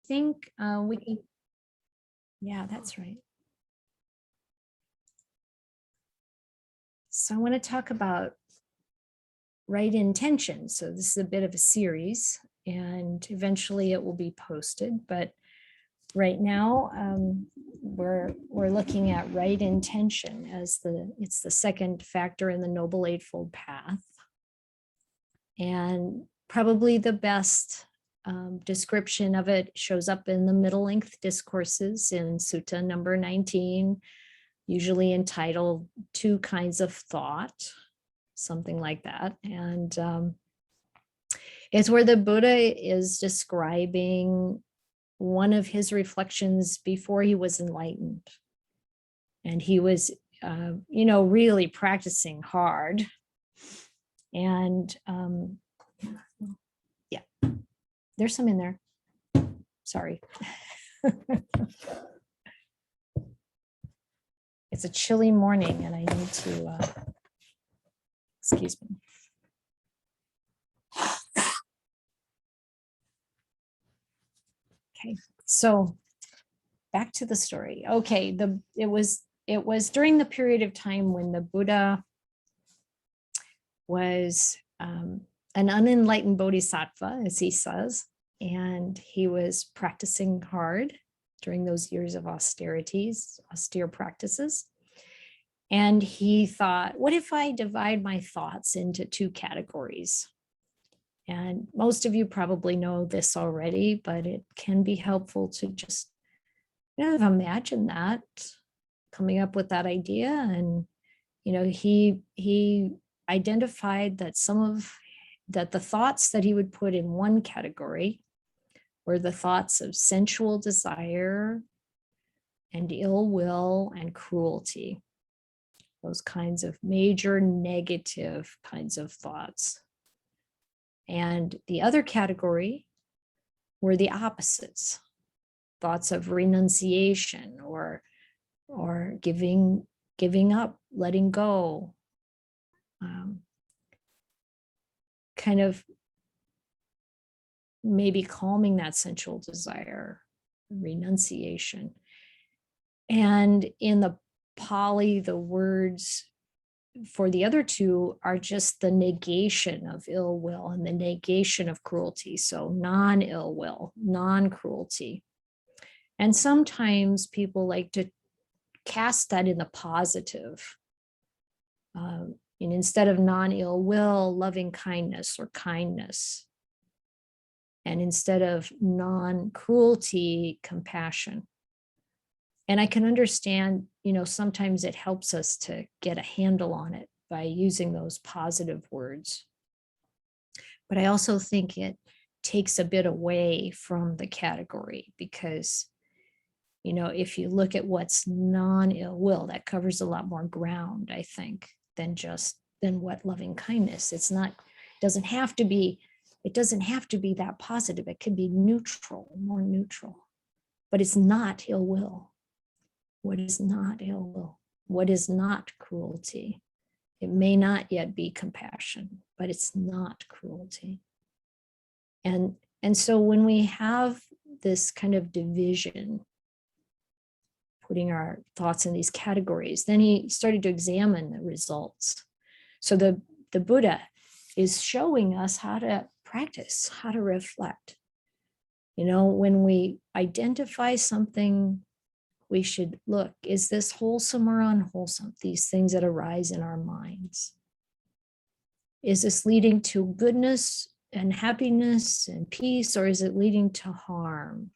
think we can, yeah, that's right. So I want to talk about right intention. So this is a bit of a series, and eventually it will be posted, but right now we're looking at right intention as it's the second factor in the Noble Eightfold Path, and probably the best description of it shows up in the middle length discourses in Sutta number 19, usually entitled Two Kinds of Thought, something like that. And it's where the Buddha is describing one of his reflections before he was enlightened. And he was, really practicing hard. And yeah, there's some in there. Sorry. It's a chilly morning and I need to, excuse me. Okay, so back to the story. Okay, it was during the period of time when the Buddha was an unenlightened bodhisattva, as he says, and he was practicing hard during those years of austere practices. And he thought, what if I divide my thoughts into two categories? And most of you probably know this already, but it can be helpful to just imagine that, coming up with that idea. And, he identified that the thoughts that he would put in one category were the thoughts of sensual desire and ill will and cruelty, those kinds of major negative kinds of thoughts. And the other category were the opposites, thoughts of renunciation or giving up, letting go, kind of maybe calming that sensual desire, renunciation. And in the Pali, the words for the other two are just the negation of ill will and the negation of cruelty. So non-ill will, non-cruelty. And sometimes people like to cast that in the positive. And instead of non-ill will, loving kindness or kindness. And instead of non-cruelty, compassion. And I can understand, sometimes it helps us to get a handle on it by using those positive words. But I also think it takes a bit away from the category because, if you look at what's non-ill will, that covers a lot more ground, I think, than what loving kindness. It doesn't have to be that positive. It could be neutral, more neutral, but it's not ill will. What is not ill will? What is not cruelty? It may not yet be compassion, but it's not cruelty. And so when we have this kind of division, putting our thoughts in these categories, then he started to examine the results. So the Buddha is showing us how to practice, how to reflect. When we identify something, we should look, is this wholesome or unwholesome? These things that arise in our minds. Is this leading to goodness and happiness and peace, or is it leading to harm?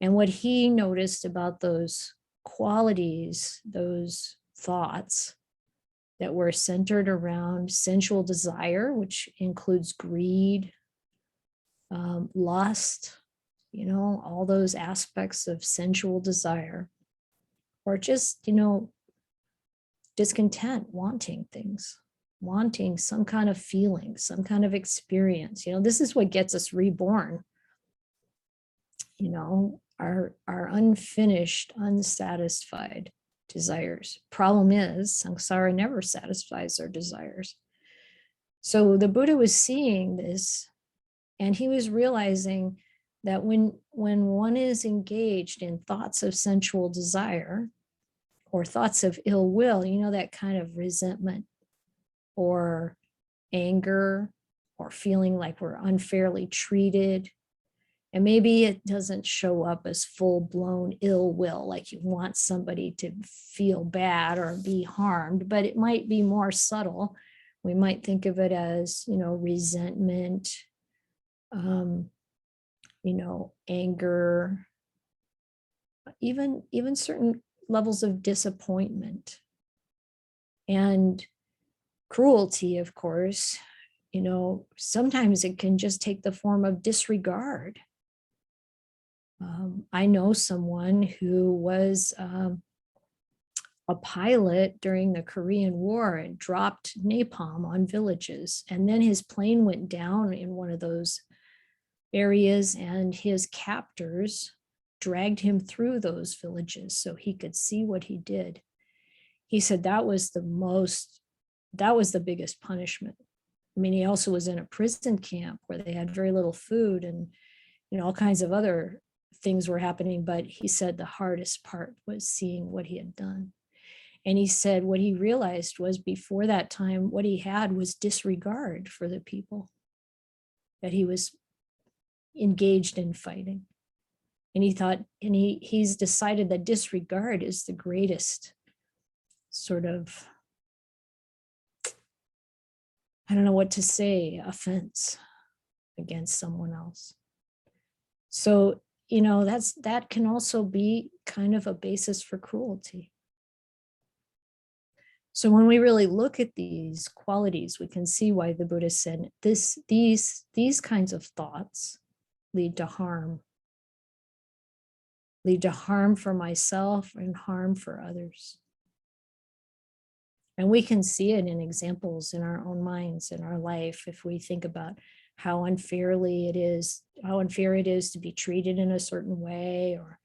And what he noticed about those qualities, those thoughts that were centered around sensual desire, which includes greed, lust, all those aspects of sensual desire, or just, discontent, wanting things, wanting some kind of feeling, some kind of experience. This is what gets us reborn. Our unfinished, unsatisfied desires. Problem is, samsara never satisfies our desires. So the Buddha was seeing this, and he was realizing that when one is engaged in thoughts of sensual desire or thoughts of ill will, that kind of resentment or anger or feeling like we're unfairly treated. And maybe it doesn't show up as full-blown ill will, like you want somebody to feel bad or be harmed, but it might be more subtle. We might think of it as, resentment, anger, even certain levels of disappointment and cruelty, of course. Sometimes it can just take the form of disregard. I know someone who was a pilot during the Korean War and dropped napalm on villages. And then his plane went down in one of those areas and his captors dragged him through those villages so he could see what he did. He said that was the biggest punishment. I mean, he also was in a prison camp where they had very little food and, all kinds of other things were happening. But he said the hardest part was seeing what he had done. And he said what he realized was before that time, what he had was disregard for the people that he was engaged in fighting. And he thought, and he's decided that disregard is the greatest sort of, I don't know what to say, offense against someone else. So, that can also be kind of a basis for cruelty. So when we really look at these qualities, we can see why the Buddha said these kinds of thoughts lead to harm for myself and harm for others. And we can see it in examples in our own minds, in our life, if we think about how unfair it is to be treated in a certain way, or,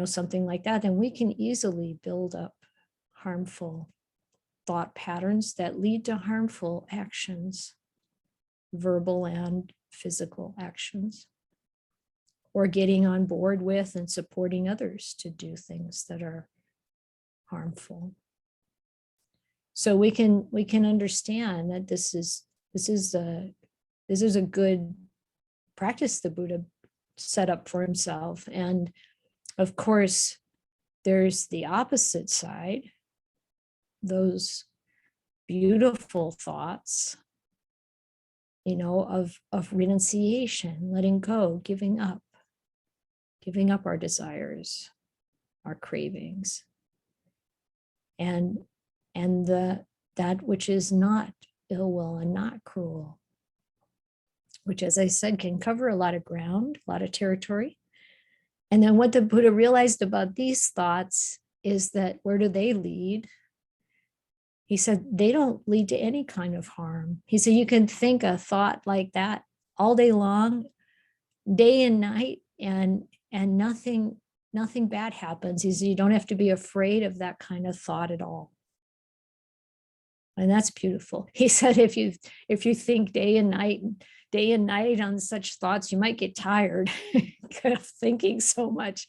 something like that, then we can easily build up harmful thought patterns that lead to harmful actions, verbal and physical actions, or getting on board with and supporting others to do things that are harmful. So we can understand that this is a good practice the Buddha set up for himself. And of course, there's the opposite side, those beautiful thoughts, of renunciation, letting go, giving up our desires, our cravings, and that which is not ill will and not cruel, which, as I said, can cover a lot of ground, a lot of territory. And then what the Buddha realized about these thoughts is that where do they lead? He said they don't lead to any kind of harm. He said you can think a thought like that all day long, day and night, and nothing bad happens. He said you don't have to be afraid of that kind of thought at all. And that's beautiful. He said if you think day and night on such thoughts, you might get tired of thinking so much,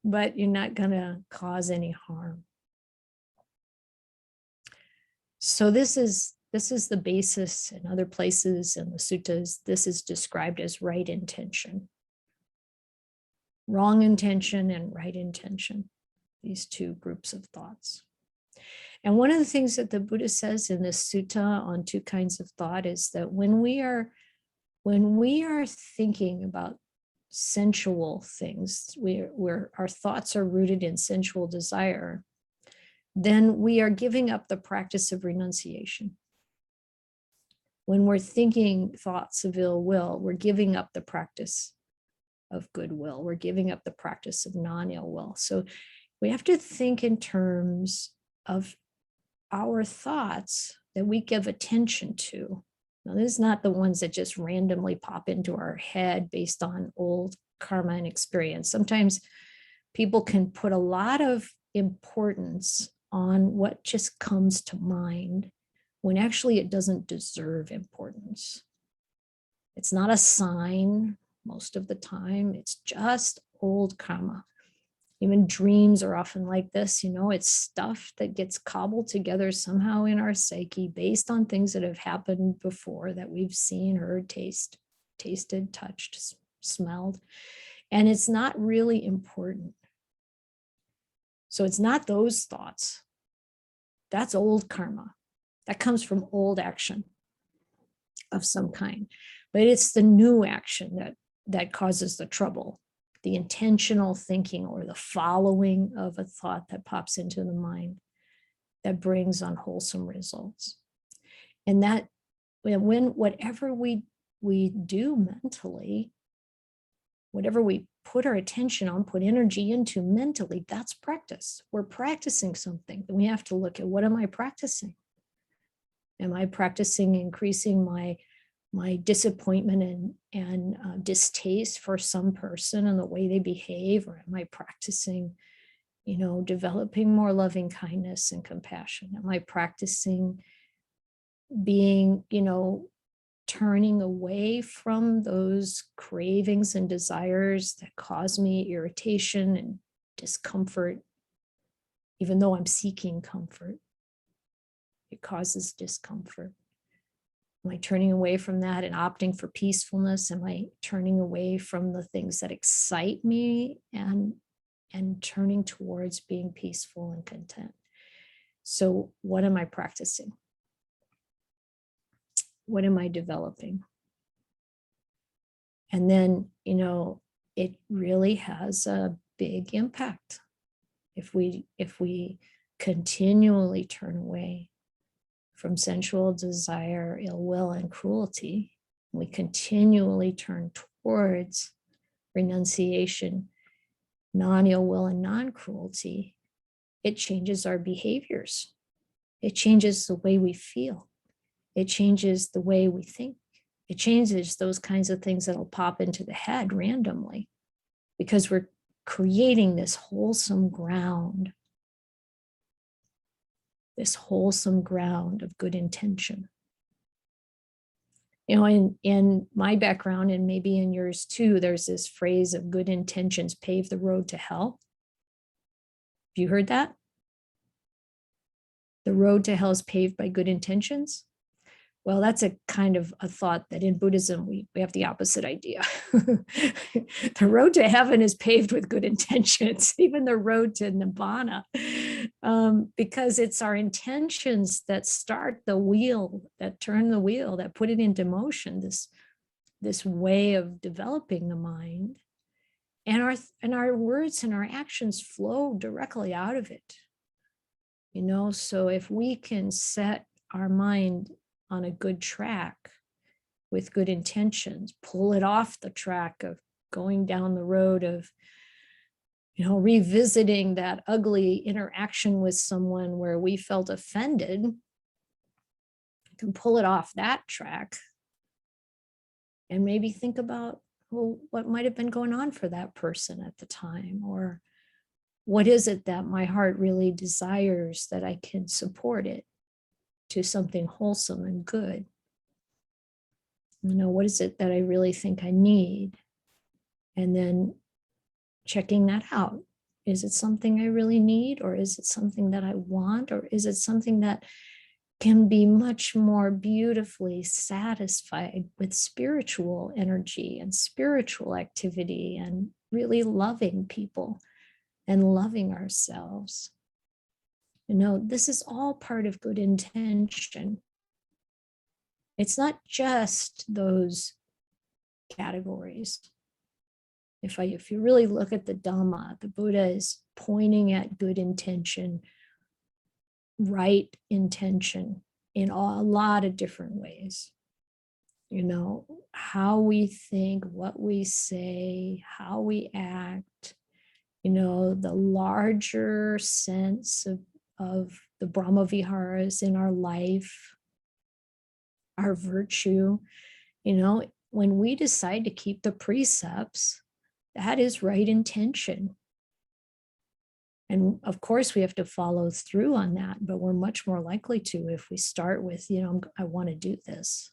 but you're not going to cause any harm. So this is the basis in other places in the suttas. This is described as right intention. Wrong intention and right intention, these two groups of thoughts. And one of the things that the Buddha says in this sutta on two kinds of thought is that when we are thinking about sensual things, where our thoughts are rooted in sensual desire, then we are giving up the practice of renunciation. When we're thinking thoughts of ill will, we're giving up the practice of goodwill. We're giving up the practice of non-ill will. So we have to think in terms of our thoughts that we give attention to. Now, this is not the ones that just randomly pop into our head based on old karma and experience. Sometimes people can put a lot of importance on what just comes to mind when actually it doesn't deserve importance. It's not a sign most of the time, it's just old karma. Even dreams are often like this, it's stuff that gets cobbled together somehow in our psyche based on things that have happened before that we've seen, heard, tasted, touched, smelled. And it's not really important. So it's not those thoughts. That's old karma. That comes from old action of some kind. But it's the new action that causes the trouble. The intentional thinking or the following of a thought that pops into the mind that brings unwholesome results. And that when whatever we do mentally, whatever we put our attention on, put energy into mentally, that's practice. We're practicing something. And we have to look at, what am I practicing? Am I practicing increasing my disappointment and distaste for some person and the way they behave? Or am I practicing, developing more loving kindness and compassion? Am I practicing being, turning away from those cravings and desires that cause me irritation and discomfort, even though I'm seeking comfort? It causes discomfort. Am I turning away from that and opting for peacefulness? Am I turning away from the things that excite me and turning towards being peaceful and content? So what am I practicing? What am I developing? And then, it really has a big impact. If we continually turn away from sensual desire, ill will, and cruelty, we continually turn towards renunciation, non-ill will, and non-cruelty, it changes our behaviors. It changes the way we feel. It changes the way we think. It changes those kinds of things that'll pop into the head randomly, because we're creating this wholesome ground of good intention. In my background, and maybe in yours too, there's this phrase of good intentions pave the road to hell. Have you heard that? The road to hell is paved by good intentions. Well, that's a kind of a thought that in Buddhism, we have the opposite idea. The road to heaven is paved with good intentions, even the road to Nibbana, because it's our intentions that start the wheel, that turn the wheel, that put it into motion, this way of developing the mind. And our words and our actions flow directly out of it. So if we can set our mind on a good track with good intentions, pull it off the track of going down the road of, revisiting that ugly interaction with someone where we felt offended, can pull it off that track and maybe think about, well, what might have been going on for that person at the time, or what is it that my heart really desires that I can support it to something wholesome and good? What is it that I really think I need? And then checking that out. Is it something I really need, or is it something that I want, or is it something that can be much more beautifully satisfied with spiritual energy and spiritual activity and really loving people and loving ourselves? This is all part of good intention. It's not just those categories. If you really look at the Dhamma, the Buddha is pointing at good intention, right intention in a lot of different ways. How we think, what we say, how we act, the larger sense of the Brahma Viharas in our life, our virtue. When we decide to keep the precepts, that is right intention. And of course, we have to follow through on that, but we're much more likely to if we start with, I want to do this.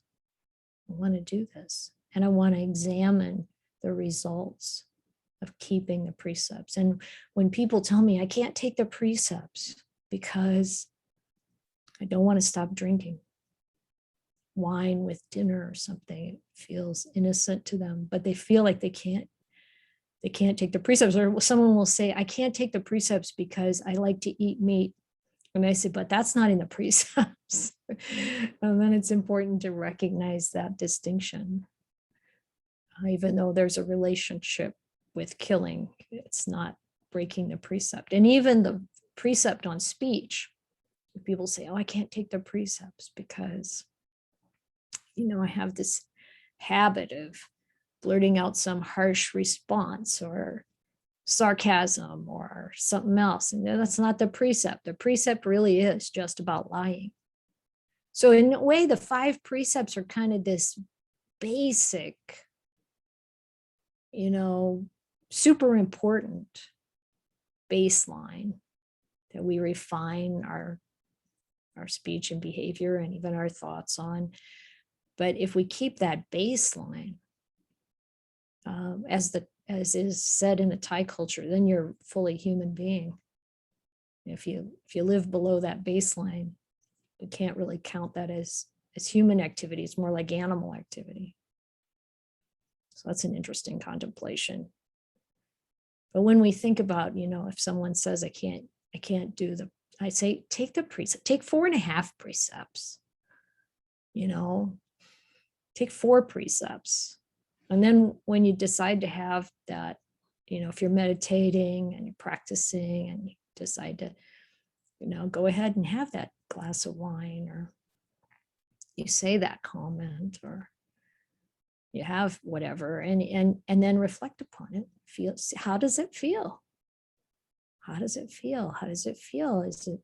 I want to do this. And I want to examine the results of keeping the precepts. And when people tell me I can't take the precepts because I don't want to stop drinking wine with dinner or something, it feels innocent to them, but they feel like they can't take the precepts. Or someone will say, I can't take the precepts because I like to eat meat. And I say, but that's not in the precepts. And then it's important to recognize that distinction. Even though there's a relationship with killing, it's not breaking the precept. And even the precept on speech, people say, oh, I can't take the precepts because, I have this habit of blurting out some harsh response or sarcasm or something else. And that's not the precept. The precept really is just about lying. So in a way, the 5 precepts are kind of this basic, super important baseline that we refine our speech and behavior and even our thoughts on. But if we keep that baseline, as is said in the Thai culture, then you're a fully human being. If you live below that baseline, we can't really count that as human activity. It's more like animal activity. So that's an interesting contemplation. But when we think about, if someone says I can't do I say, take the precept, take 4.5 precepts, take 4 precepts. And then when you decide to have that, if you're meditating and you're practicing and you decide to, go ahead and have that glass of wine, or you say that comment, or you have whatever, and then reflect upon it. How does it feel? How does it feel? How does it feel? Is it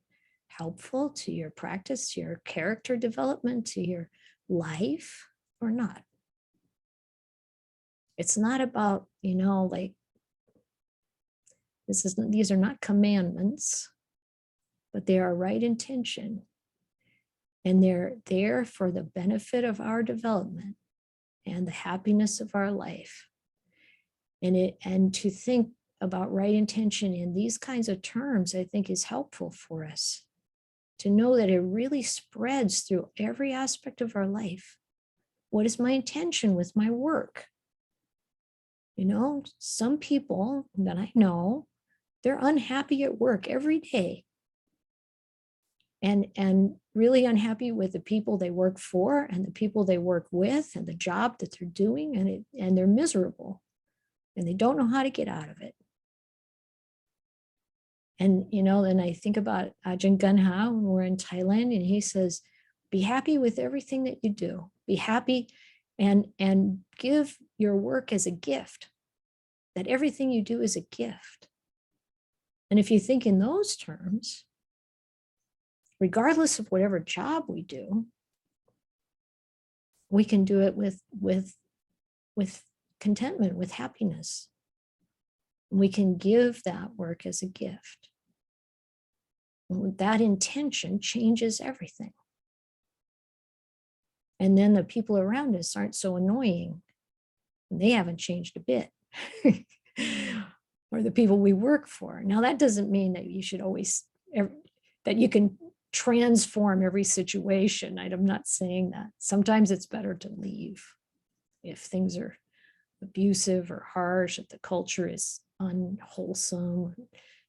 helpful to your practice, to your character development, to your life, or not? It's not about, these are not commandments, but they are right intention. And they're there for the benefit of our development and the happiness of our life. And to think about right intention in these kinds of terms, I think is helpful for us to know that it really spreads through every aspect of our life. What is my intention with my work? Some people that I know, they're unhappy at work every day. And really unhappy with the people they work for and the people they work with and the job that they're doing, and they're miserable and they don't know how to get out of it. And then I think about Ajahn Ganha when we're in Thailand, and he says, be happy with everything that you do. Be happy and give your work as a gift, that everything you do is a gift. And if you think in those terms, regardless of whatever job we do, we can do it with contentment, with happiness. We can give that work as a gift. And that intention changes everything. And then the people around us aren't so annoying. They haven't changed a bit. Or the people we work for. Now, that doesn't mean that you should always, that you can transform every situation. I'm not saying that. Sometimes it's better to leave if things are abusive or harsh, if the culture is unwholesome,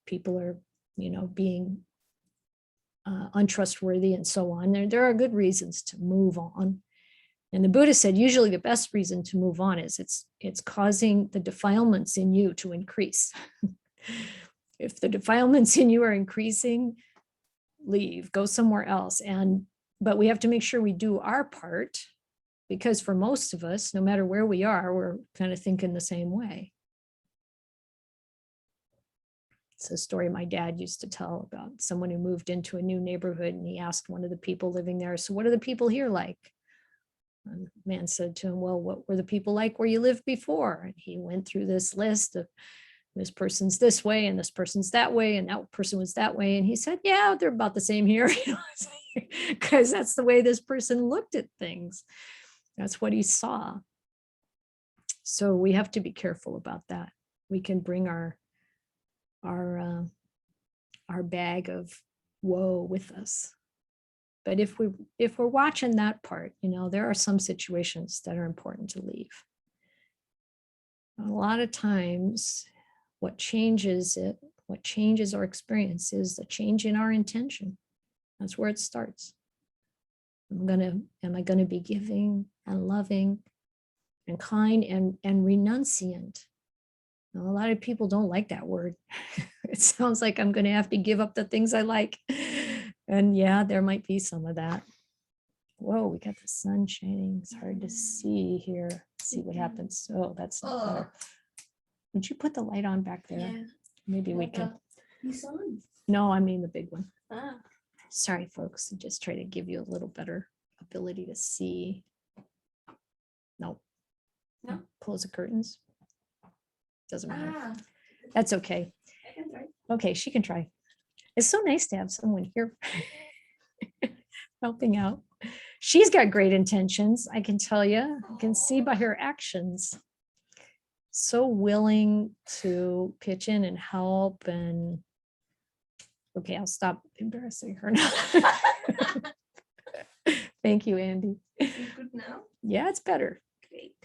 people are, being untrustworthy and so on. There are good reasons to move on. And the Buddha said, usually the best reason to move on is it's causing the defilements in you to increase. If the defilements in you are increasing, leave, go somewhere else. But we have to make sure we do our part, because for most of us, no matter where we are, we're kind of thinking the same way. It's a story my dad used to tell about someone who moved into a new neighborhood, and he asked one of the people living there, so what are the people here like? And the man said to him, well, what were the people like where you lived before? And he went through this list of, this person's this way and this person's that way and that person was that way. And he said, yeah, they're about the same here, because that's the way this person looked at things. That's what he saw. So we have to be careful about that. We can bring our bag of woe with us. But if we're watching that part, there are some situations that are important to leave. A lot of times, what changes our experience is the change in our intention. That's where it starts. Am I gonna be giving and loving and kind and renunciant? Now, a lot of people don't like that word. It sounds like I'm gonna have to give up the things I like. And yeah, there might be some of that. Whoa, we got the sun shining. It's hard to see here. Let's see what happens. Oh, that's not better. Would you put the light on back there? Yeah. Maybe we can. This one? No, I mean the big one. Ah. Sorry, folks. I just try to give you a little better ability to see. No. No? Close the curtains. Doesn't matter. Ah. That's okay. I can try. Okay, she can try. It's so nice to have someone here helping out. She's got great intentions, I can tell you. I can see by her actions. So willing to pitch in and help. And okay, I'll stop embarrassing her now. Thank you, Andy. Is it good now? Yeah, it's better. Great.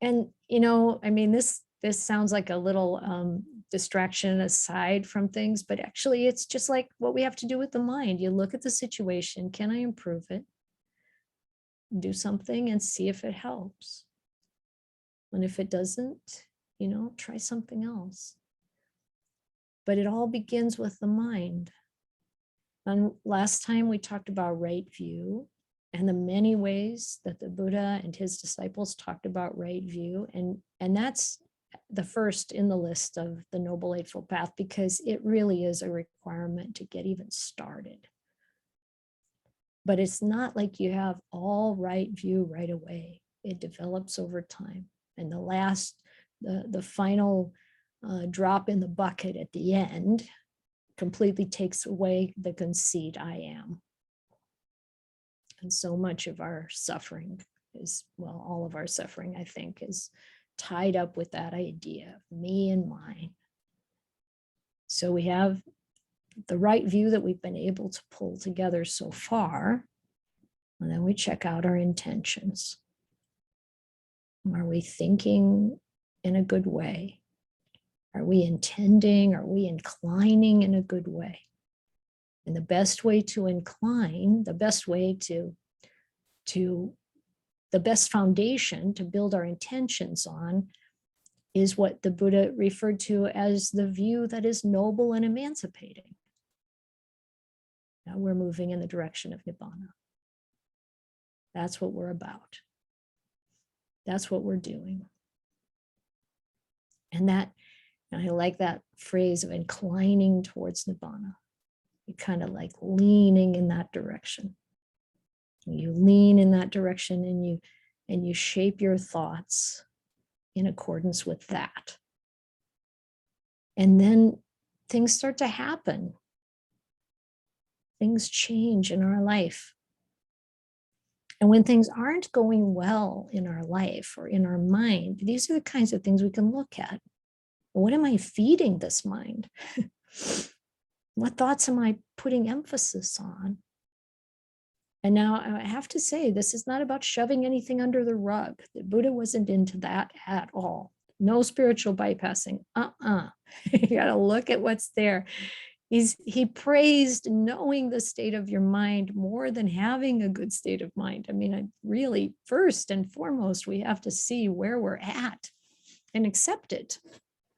And I mean, this sounds like a little distraction aside from things, but actually it's just like what we have to do with the mind. You look at the situation, can I improve it? Do something and see if it helps. And if it doesn't, try something else. But it all begins with the mind. And last time we talked about right view and the many ways that the Buddha and his disciples talked about right view. And that's the first in the list of the Noble Eightfold Path, because it really is a requirement to get even started. But it's not like you have all right view right away. It develops over time. And the final drop in the bucket at the end completely takes away the conceit I am. And so much of our suffering is, well, all of our suffering, I think, is tied up with that idea of me and mine. So we have the right view that we've been able to pull together so far, and then we check out our intentions. Are we thinking in a good way? Are we intending? Are we inclining in a good way? And the best way to incline, the best foundation to build our intentions on is what the Buddha referred to as the view that is noble and emancipating. Now we're moving in the direction of Nibbana. That's what we're about. That's what we're doing. And I like that phrase of inclining towards Nibbana. You're kind of like leaning in that direction. You lean in that direction and you shape your thoughts in accordance with that. And then things start to happen. Things change in our life. And when things aren't going well in our life or in our mind, these are the kinds of things we can look at. What am I feeding this mind? What thoughts am I putting emphasis on? And now I have to say, this is not about shoving anything under the rug. The Buddha wasn't into that at all. No spiritual bypassing. You got to look at what's there. He praised knowing the state of your mind more than having a good state of mind. I mean, really, first and foremost, we have to see where we're at and accept it.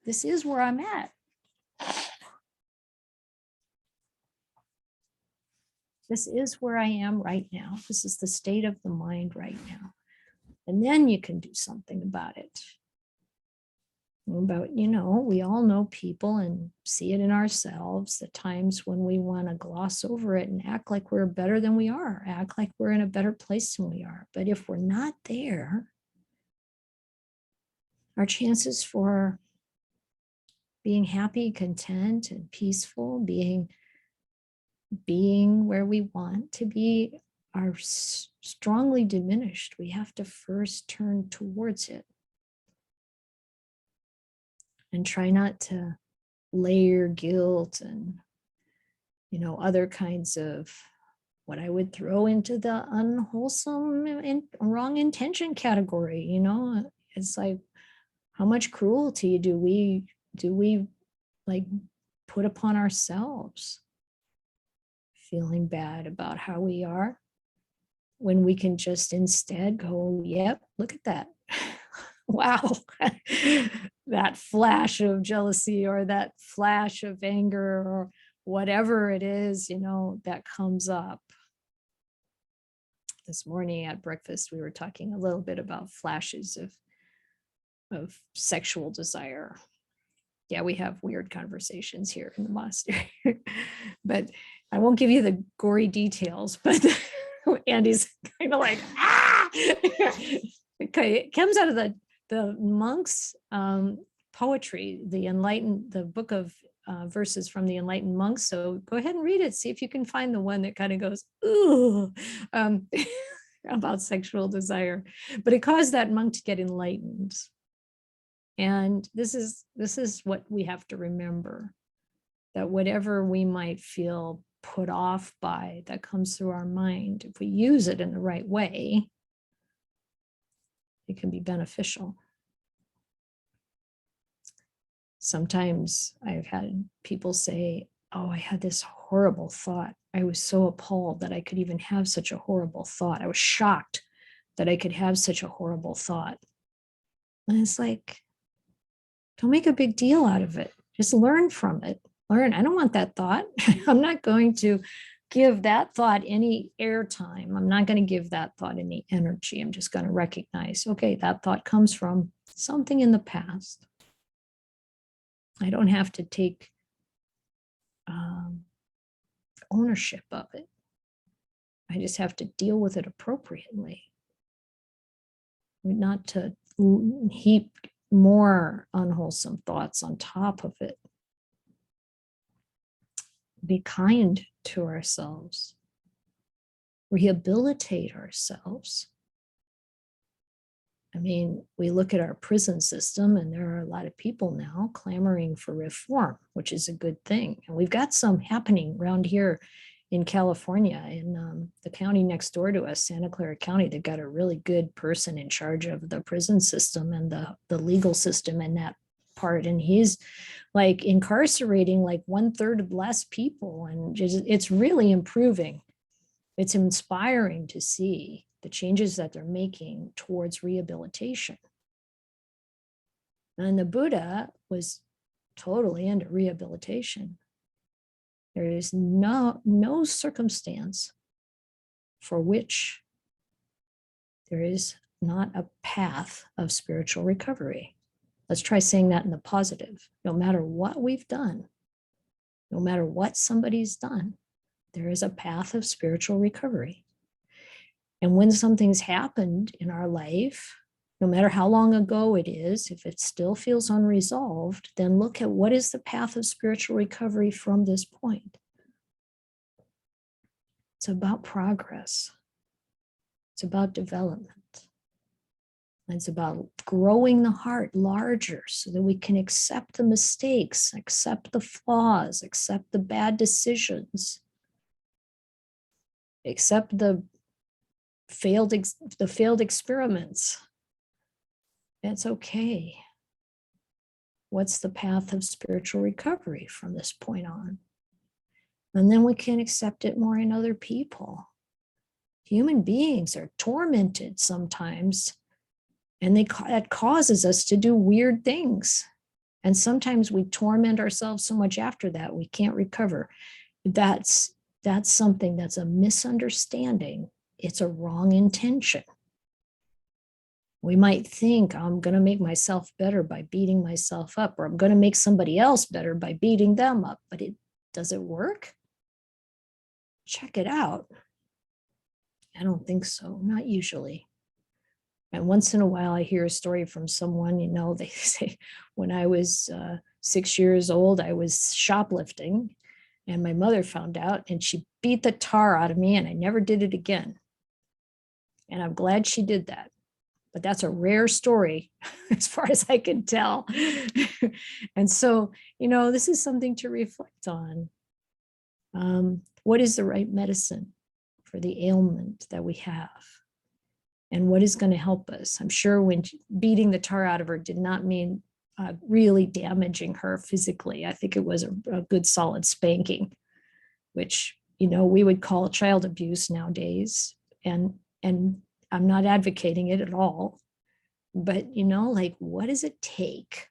This is where I'm at. This is where I am right now. This is the state of the mind right now. And then you can do something about it. But, we all know people and see it in ourselves, the times when we want to gloss over it and act like we're better than we are, act like we're in a better place than we are. But if we're not there, our chances for being happy, content, and peaceful, being where we want to be are strongly diminished, we have to first turn towards it and try not to layer guilt and, other kinds of what I would throw into the unwholesome and wrong intention category. It's like, how much cruelty do we like put upon ourselves, feeling bad about how we are, when we can just instead go, yep, look at that. Wow. That flash of jealousy or that flash of anger or whatever it is, that comes up. This morning at breakfast, we were talking a little bit about flashes of sexual desire. Yeah, we have weird conversations here in the monastery, but I won't give you the gory details, but Andy's kind of like, ah! It comes out of the monks' poetry, the book of verses from the enlightened monks. So go ahead and read it. See if you can find the one that kind of goes, ooh, about sexual desire. But it caused that monk to get enlightened. And this is what we have to remember, that whatever we might feel put off by that comes through our mind, if we use it in the right way, it can be beneficial. Sometimes I've had people say, oh, I had this horrible thought. I was so appalled that I could even have such a horrible thought. I was shocked that I could have such a horrible thought. And it's like, don't make a big deal out of it. Just learn from it. Learn. I don't want that thought. I'm not going to give that thought any airtime. I'm not going to give that thought any energy. I'm just going to recognize, okay, that thought comes from something in the past. I don't have to take ownership of it. I just have to deal with it appropriately. Not to heap more unwholesome thoughts on top of it. Be kind to ourselves. Rehabilitate ourselves. I mean, we look at our prison system, and there are a lot of people now clamoring for reform, which is a good thing. And we've got some happening around here in California, in the county next door to us, Santa Clara County. They've got a really good person in charge of the prison system and the legal system in that part. And he's like incarcerating like 1/3 less people. And it's really improving. It's inspiring to see the changes that they're making towards rehabilitation. And the Buddha was totally into rehabilitation. There is no circumstance for which there is not a path of spiritual recovery. Let's try saying that in the positive. No matter what we've done, no matter what somebody's done, there is a path of spiritual recovery. And when something's happened in our life, no matter how long ago it is, if it still feels unresolved, then look at what is the path of spiritual recovery from this point. It's about progress. It's about development. It's about growing the heart larger so that we can accept the mistakes, accept the flaws, accept the bad decisions, accept the failed experiments. It's okay. What's the path of spiritual recovery from this point on? And then we can accept it more in other people. Human beings are tormented sometimes, and that causes us to do weird things. And sometimes we torment ourselves so much after that we can't recover. That's something that's a misunderstanding. It's a wrong intention. We might think, I'm going to make myself better by beating myself up, or I'm going to make somebody else better by beating them up. But does it work? Check it out. I don't think so, not usually. And once in a while, I hear a story from someone, they say, when I was 6 years old, I was shoplifting, and my mother found out, and she beat the tar out of me, and I never did it again. And I'm glad she did that. But that's a rare story as far as I can tell. And so, this is something to reflect on. What is the right medicine for the ailment that we have? And what is going to help us? I'm sure when beating the tar out of her did not mean really damaging her physically. I think it was a good solid spanking, which, we would call child abuse nowadays. And I'm not advocating it at all. But, what does it take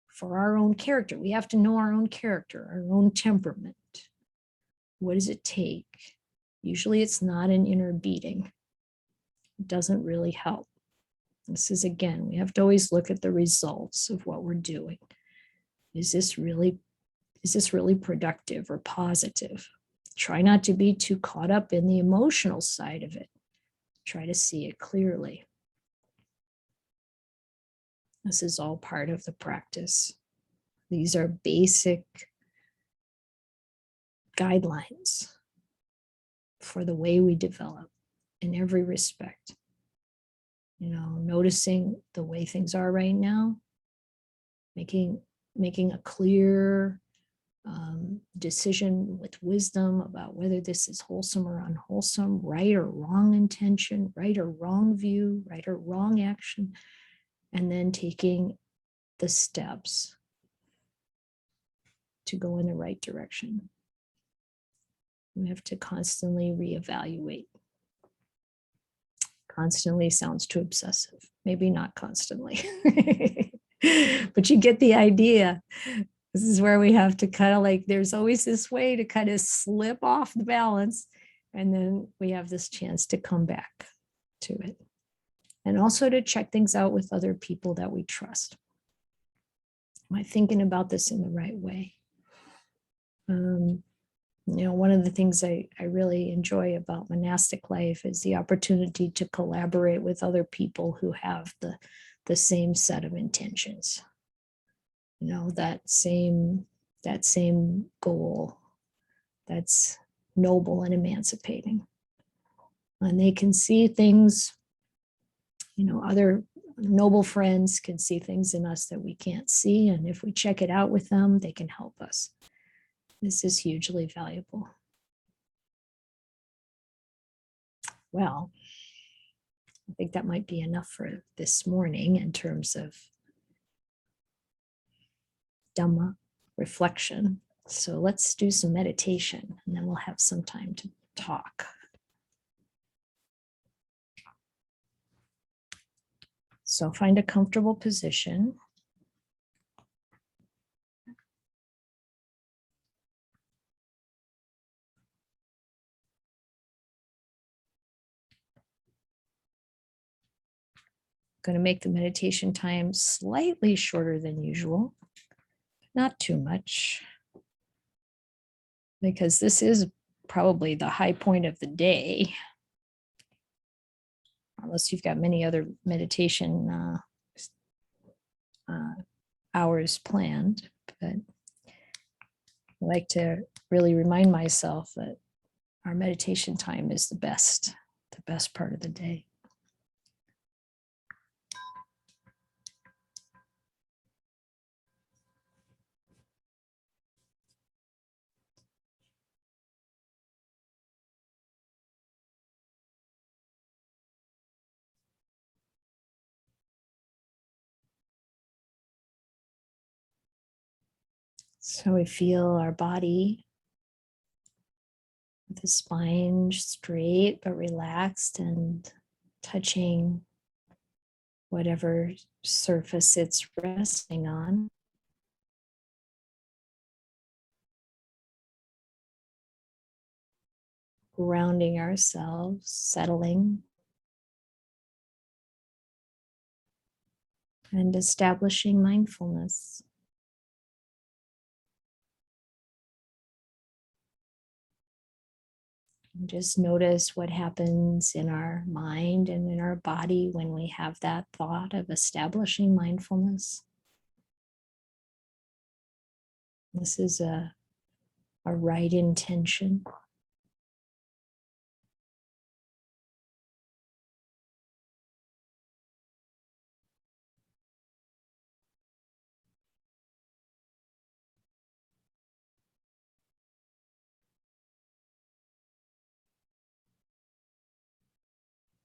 for our own character? We have to know our own character, our own temperament. What does it take? Usually it's not an inner beating. It doesn't really help. This is, again, we have to always look at the results of what we're doing. Is this really productive or positive? Try not to be too caught up in the emotional side of it. Try to see it clearly. This is all part of the practice. These are basic guidelines for the way we develop in every respect. Noticing the way things are right now, making a clear decision with wisdom about whether this is wholesome or unwholesome, right or wrong intention, right or wrong view, right or wrong action, and then taking the steps to go in the right direction. We have to constantly reevaluate. Constantly sounds too obsessive. Maybe not constantly, but you get the idea. This is where we have to kind of there's always this way to kind of slip off the balance. And then we have this chance to come back to it. And also to check things out with other people that we trust. Am I thinking about this in the right way? One of the things I really enjoy about monastic life is the opportunity to collaborate with other people who have the same set of intentions. That same goal that's noble and emancipating. And they can see things, other noble friends can see things in us that we can't see. And if we check it out with them, they can help us. This is hugely valuable. Well, I think that might be enough for this morning in terms of Dhamma reflection. So let's do some meditation and then we'll have some time to talk. So find a comfortable position. Going to make the meditation time slightly shorter than usual, not too much, because this is probably the high point of the day, unless you've got many other meditation hours planned. But I like to really remind myself that our meditation time is the best part of the day. So we feel our body, the spine straight but relaxed and touching whatever surface it's resting on. Grounding ourselves, settling, and establishing mindfulness. And just notice what happens in our mind and in our body when we have that thought of establishing mindfulness. This is a right intention.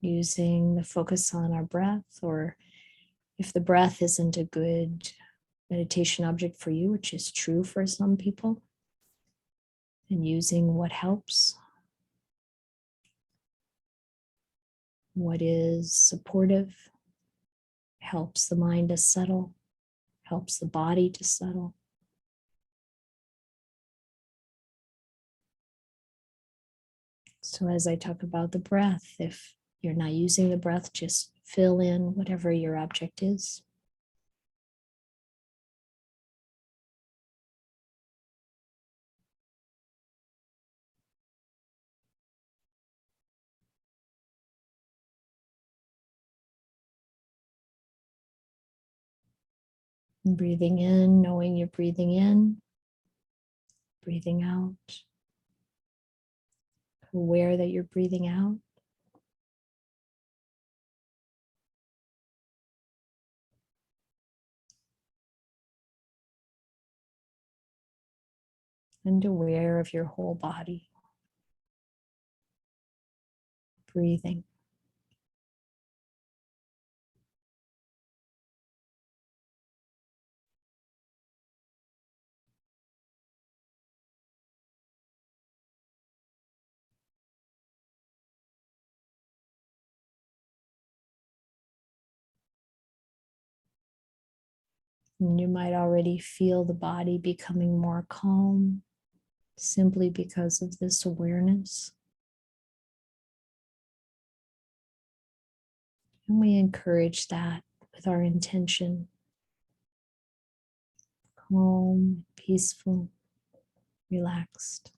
using the focus on our breath, or if the breath isn't a good meditation object for you, which is true for some people, and using what helps, what is supportive, helps the mind to settle, helps the body to settle. So as I talk about the breath, if you're not using the breath, just fill in whatever your object is. And breathing in, knowing you're breathing in, breathing out, aware that you're breathing out. And aware of your whole body, breathing. And you might already feel the body becoming more calm simply because of this awareness. And we encourage that with our intention. Calm, peaceful, relaxed.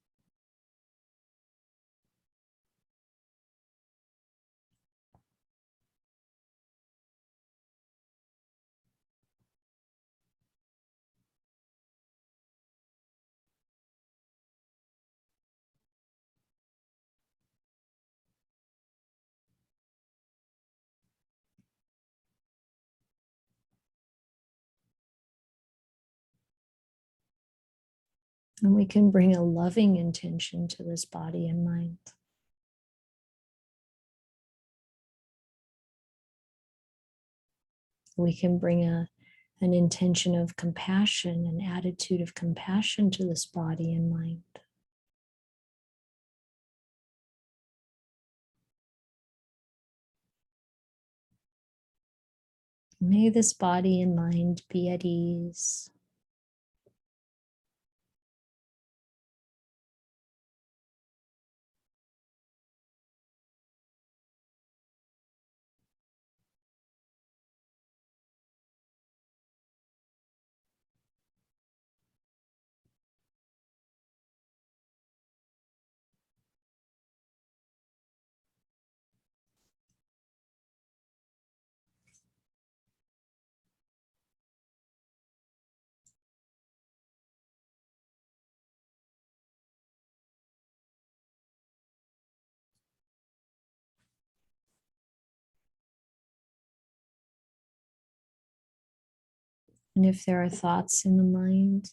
And we can bring a loving intention to this body and mind. We can bring an intention of compassion, an attitude of compassion to this body and mind. May this body and mind be at ease. And if there are thoughts in the mind,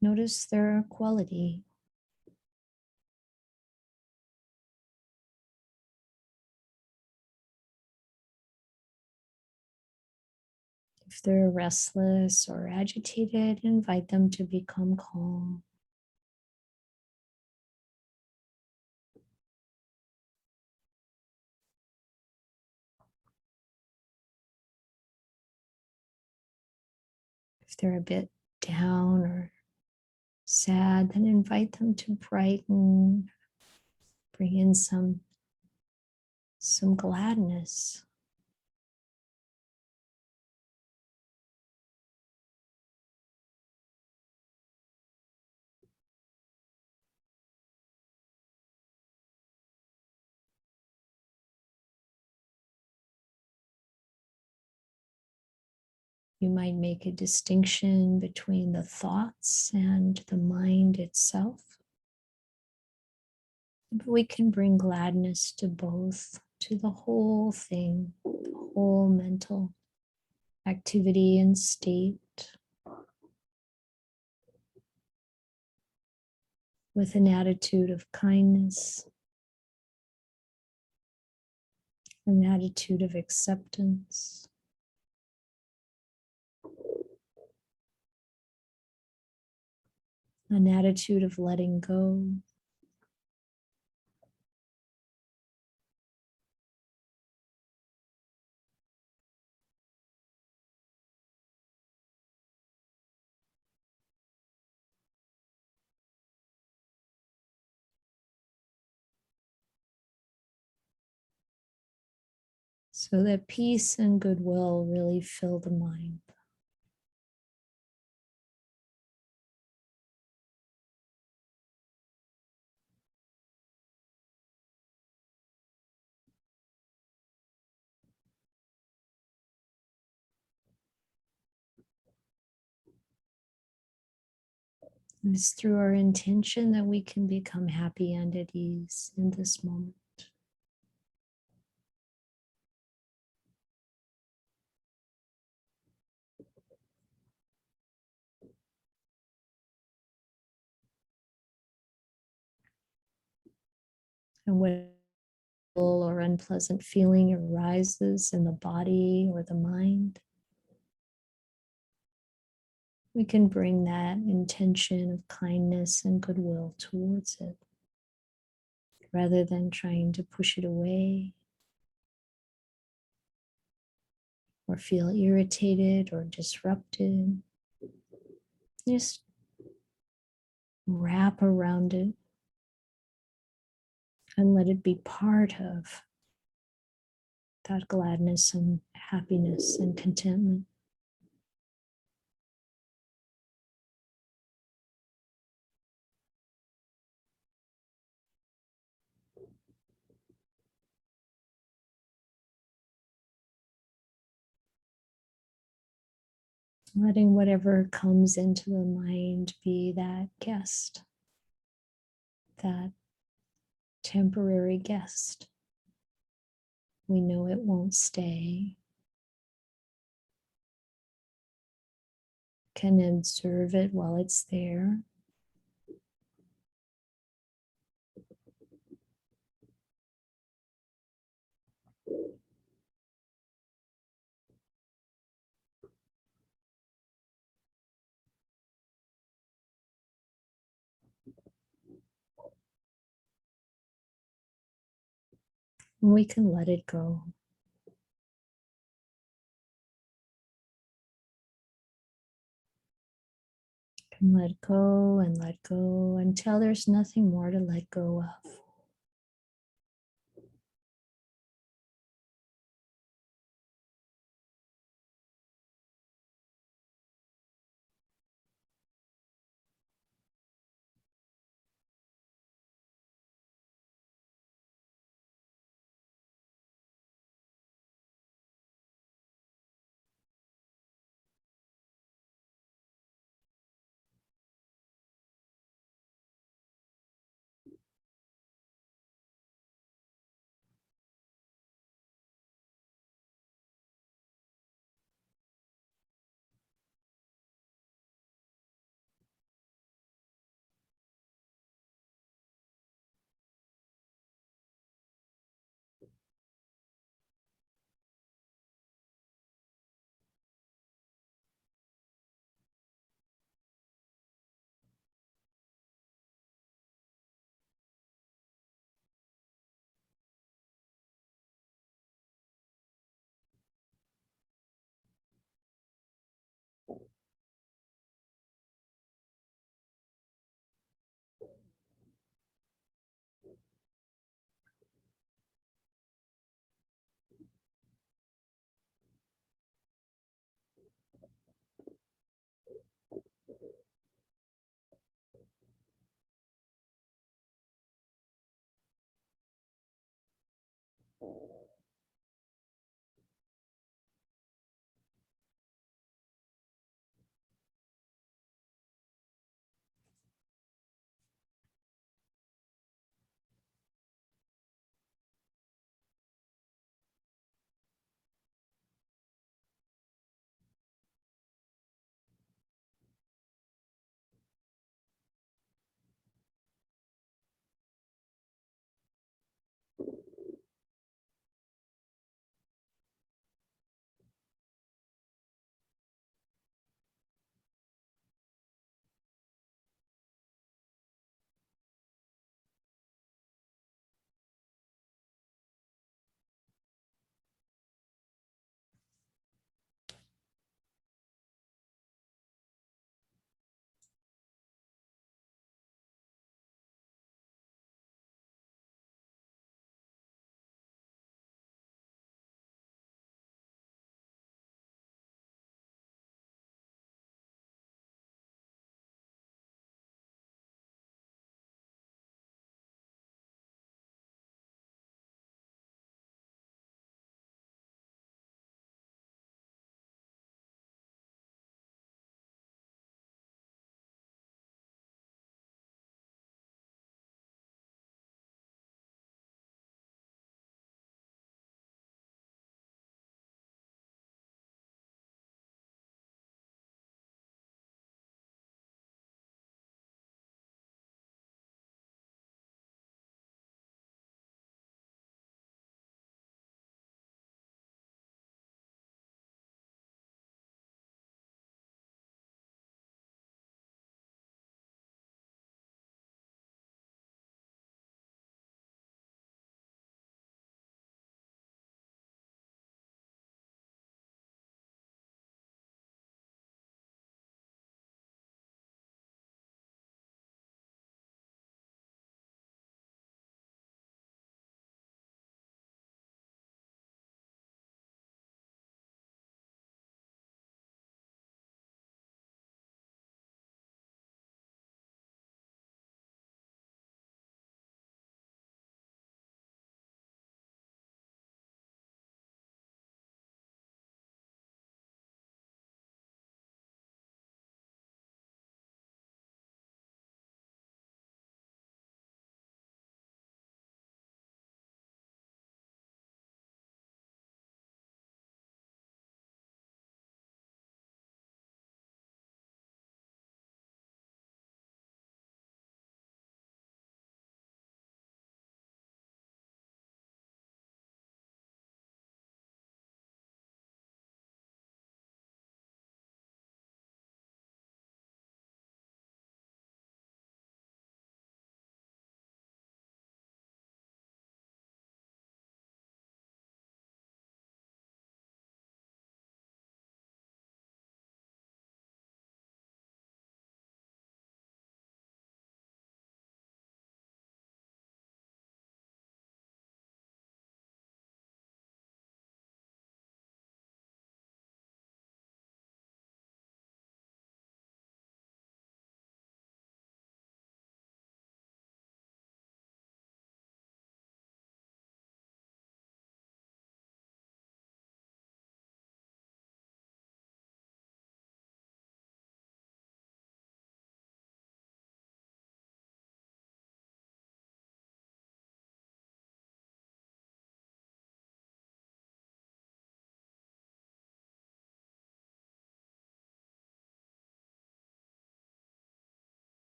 notice their quality. If they're restless or agitated, invite them to become calm. If they're a bit down or sad, then invite them to brighten, bring in some gladness. You might make a distinction between the thoughts and the mind itself. But we can bring gladness to both, to the whole thing, the whole mental activity and state, with an attitude of kindness, an attitude of acceptance. An attitude of letting go. So that peace and goodwill really fill the mind. It's through our intention that we can become happy and at ease in this moment. And when or unpleasant feeling arises in the body or the mind, we can bring that intention of kindness and goodwill towards it rather than trying to push it away or feel irritated or disrupted. Just wrap around it and let it be part of that gladness and happiness and contentment. Letting whatever comes into the mind be that guest, that temporary guest. We know it won't stay. Can observe it while it's there. And we can let it go. Can let go and let go until there's nothing more to let go of.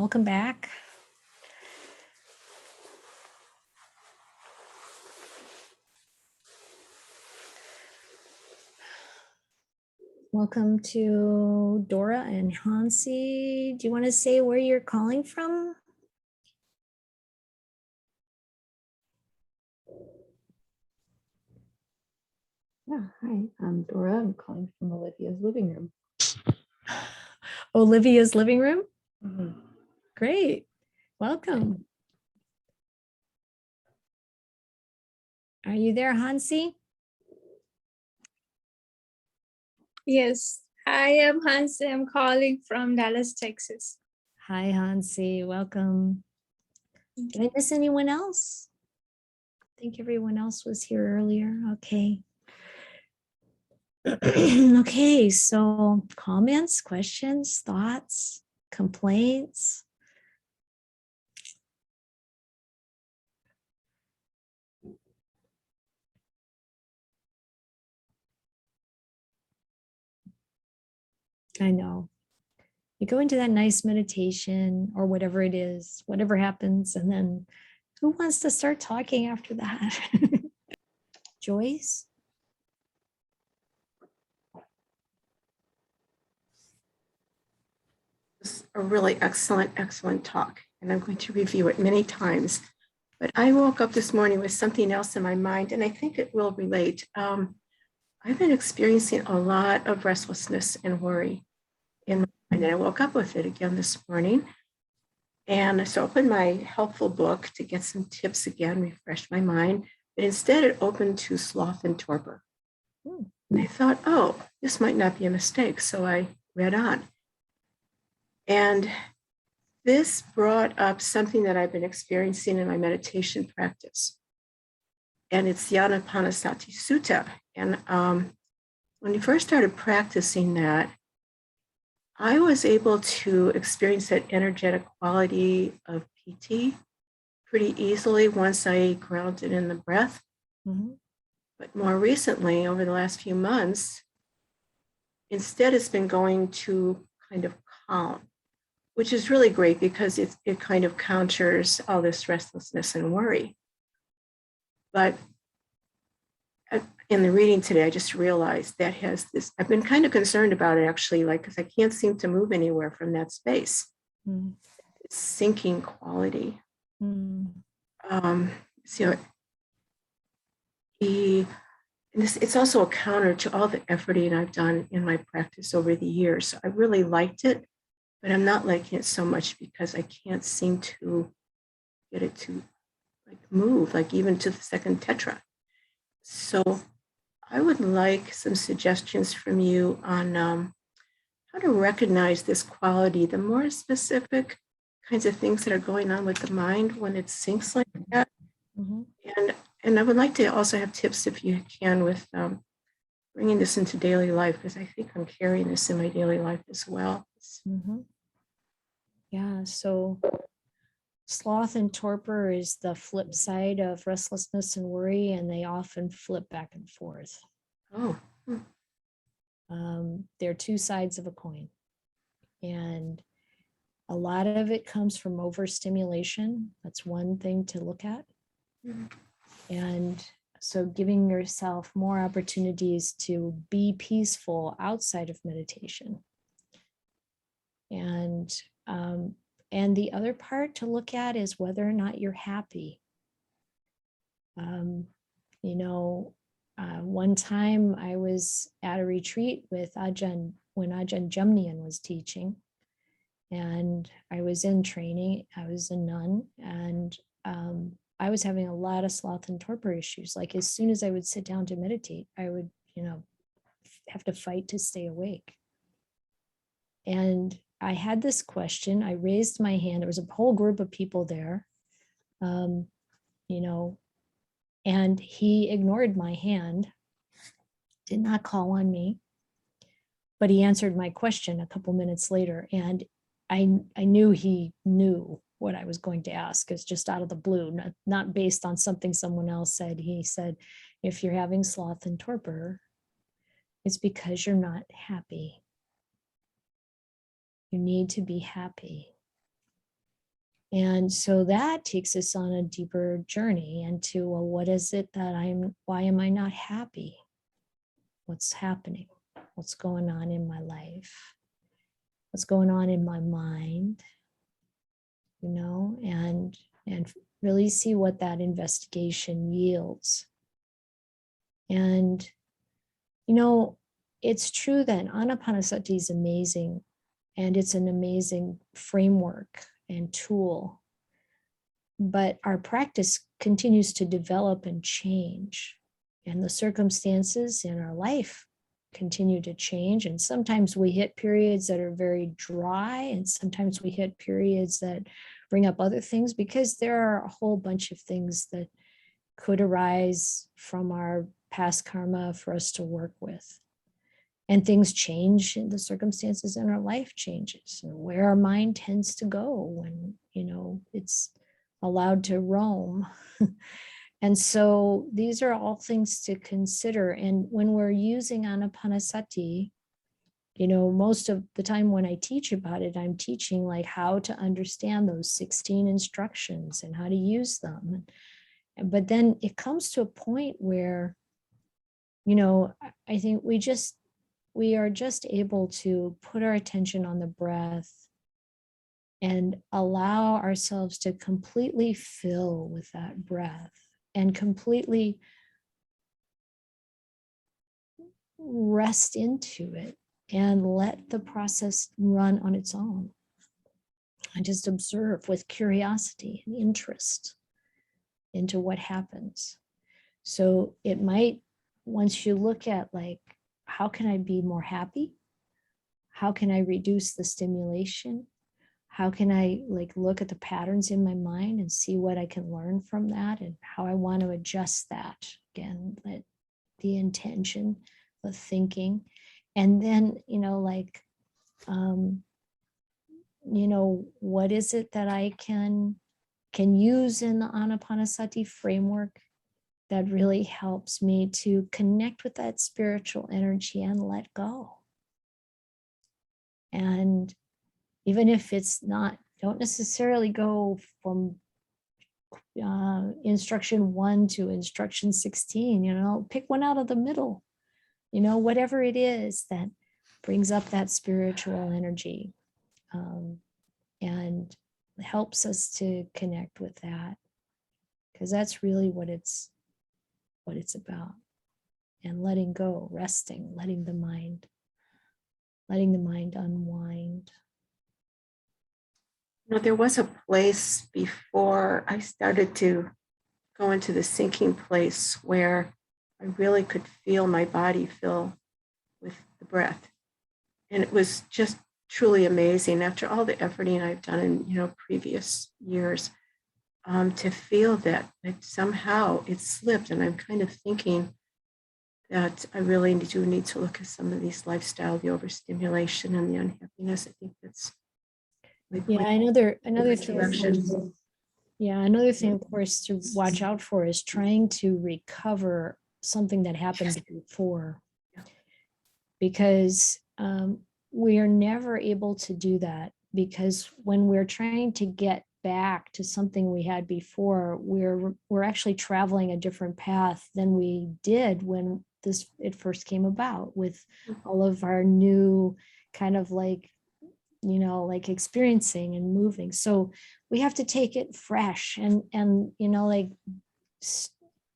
welcome back. Welcome to Dora and Hansi. Do you want to say where you're calling from? Yeah, hi, I'm Dora. I'm calling from Olivia's living room. Olivia's living room? Mm-hmm. Great. Welcome. Are you there, Hansi? Yes, I am Hansi. I'm calling from Dallas, Texas. Hi, Hansi. Welcome. Did I miss anyone else? I think everyone else was here earlier. Okay. Okay, so comments, questions, thoughts, complaints? I know. You go into that nice meditation or whatever it is, whatever happens, and then who wants to start talking after that? Joyce? It's a really excellent talk, and I'm going to review it many times. But I woke up this morning with something else in my mind, and I think it will relate. I've been experiencing a lot of restlessness and worry in my mind, and I woke up with it again this morning. And so I opened my helpful book to get some tips again, refresh my mind. But instead, it opened to sloth and torpor. And I thought, oh, this might not be a mistake. So I read on. And this brought up something that I've been experiencing in my meditation practice. And it's the Anapanasati Sutta. And when we first started practicing that, I was able to experience that energetic quality of PT pretty easily once I grounded in the breath. Mm-hmm. But more recently, over the last few months, instead it's been going to kind of calm, which is really great because it kind of counters all this restlessness and worry. But in the reading today, I just realized that has this, I've been kind of concerned about it actually, like, because I can't seem to move anywhere from that space. Mm. It's sinking quality. So it's also a counter to all the efforting I've done in my practice over the years. So I really liked it, but I'm not liking it so much because I can't seem to get it to like move, like even to the second tetra. So I would like some suggestions from you on how to recognize this quality, the more specific kinds of things that are going on with the mind when it sinks like that. Mm-hmm. And I would like to also have tips, if you can, with bringing this into daily life, because I think I'm carrying this in my daily life as well. Mm-hmm. Yeah, so sloth and torpor is the flip side of restlessness and worry, and they often flip back and forth. Oh. They're two sides of a coin. And a lot of it comes from overstimulation. That's one thing to look at. Mm-hmm. And so giving yourself more opportunities to be peaceful outside of meditation. And the other part to look at is whether or not you're happy. One time I was at a retreat with Ajahn when Ajahn Jumnian was teaching, and I was in training. I was a nun, and I was having a lot of sloth and torpor issues. Like as soon as I would sit down to meditate, I would, have to fight to stay awake. And I had this question. I raised my hand. There was a whole group of people there, and he ignored my hand, did not call on me, but he answered my question a couple minutes later. And I knew he knew what I was going to ask. It's just out of the blue, not based on something someone else said. He said, if you're having sloth and torpor, it's because you're not happy. You need to be happy. And so that takes us on a deeper journey into, well, what is it that why am I not happy? What's happening? What's going on in my life? What's going on in my mind? And really see what that investigation yields. And, it's true that Anapanasati is amazing, and it's an amazing framework and tool. But our practice continues to develop and change, and the circumstances in our life continue to change. And sometimes we hit periods that are very dry, and sometimes we hit periods that bring up other things, because there are a whole bunch of things that could arise from our past karma for us to work with. And things change, and the circumstances in our life changes, and where our mind tends to go when, it's allowed to roam. And so these are all things to consider. And when we're using Anapanasati, most of the time when I teach about it, I'm teaching like how to understand those 16 instructions and how to use them. But then it comes to a point where, I think we are just able to put our attention on the breath and allow ourselves to completely fill with that breath and completely rest into it and let the process run on its own. And just observe with curiosity and interest into what happens. So it might, once you look at like, how can I be more happy? How can I reduce the stimulation? How can I look at the patterns in my mind and see what I can learn from that, and how I want to adjust that? Again, the intention, the thinking, and then, what is it that I can use in the Anapanasati framework that really helps me to connect with that spiritual energy and let go. And even if it's not, don't necessarily go from instruction 1 to instruction 16, pick one out of the middle, whatever it is that brings up that spiritual energy, and helps us to connect with that, because that's really what it's about. And letting go, resting, letting the mind unwind. There was a place before I started to go into the sinking place where I really could feel my body fill with the breath. And it was just truly amazing after all the efforting I've done in, previous years, to feel that somehow it slipped. And I'm kind of thinking that I really do need to look at some of these lifestyle, the overstimulation and the unhappiness. I think that's another direction. Another thing, of course, to watch out for is trying to recover something that happened before, because we are never able to do that, because when we're trying to get back to something we had before, we're actually traveling a different path than we did when it first came about, with all of our new kind of experiencing and moving. So we have to take it fresh and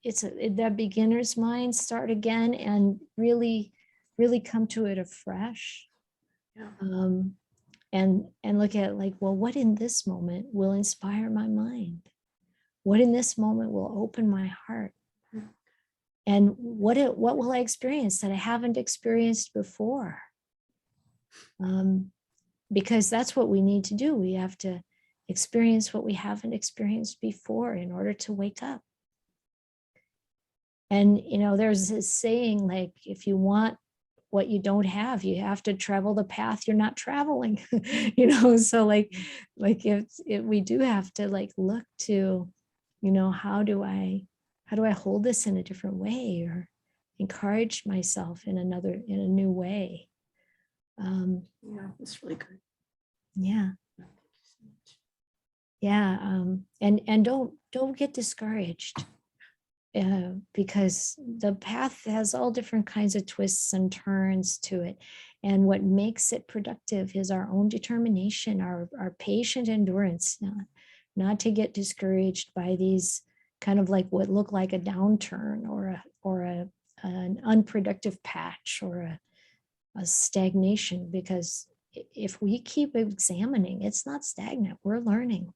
it's that beginner's mind, start again and really come to it afresh. And look at what in this moment will inspire my mind? What in this moment will open my heart? And what will I experience that I haven't experienced before? Because that's what we need to do. We have to experience what we haven't experienced before in order to wake up. And, there's this saying, if you want what you don't have, you have to travel the path you're not traveling, so if we do have to look to, how do I hold this in a different way, or encourage myself in a new way. That's really good. Yeah. Yeah. And don't get discouraged. Because the path has all different kinds of twists and turns to it. And what makes it productive is our own determination, our patient endurance, not to get discouraged by these kind of like what look like a downturn or an unproductive patch or a stagnation, because if we keep examining, it's not stagnant, we're learning.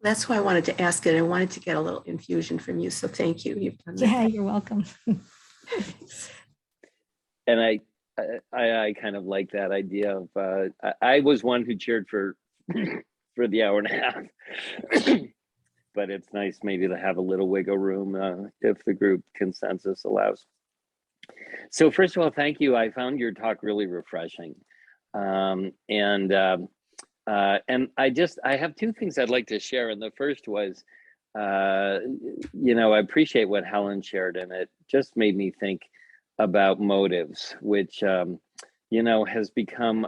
That's why I wanted to ask it. I wanted to get a little infusion from you. So thank you. You've done that. Yeah, you're welcome. And I kind of like that idea of, I was one who cheered for the hour and a half, but it's nice maybe to have a little wiggle room if the group consensus allows. So first of all, thank you. I found your talk really refreshing. And I have two things I'd like to share. And the first was, I appreciate what Helen shared, and it just made me think about motives, which, has become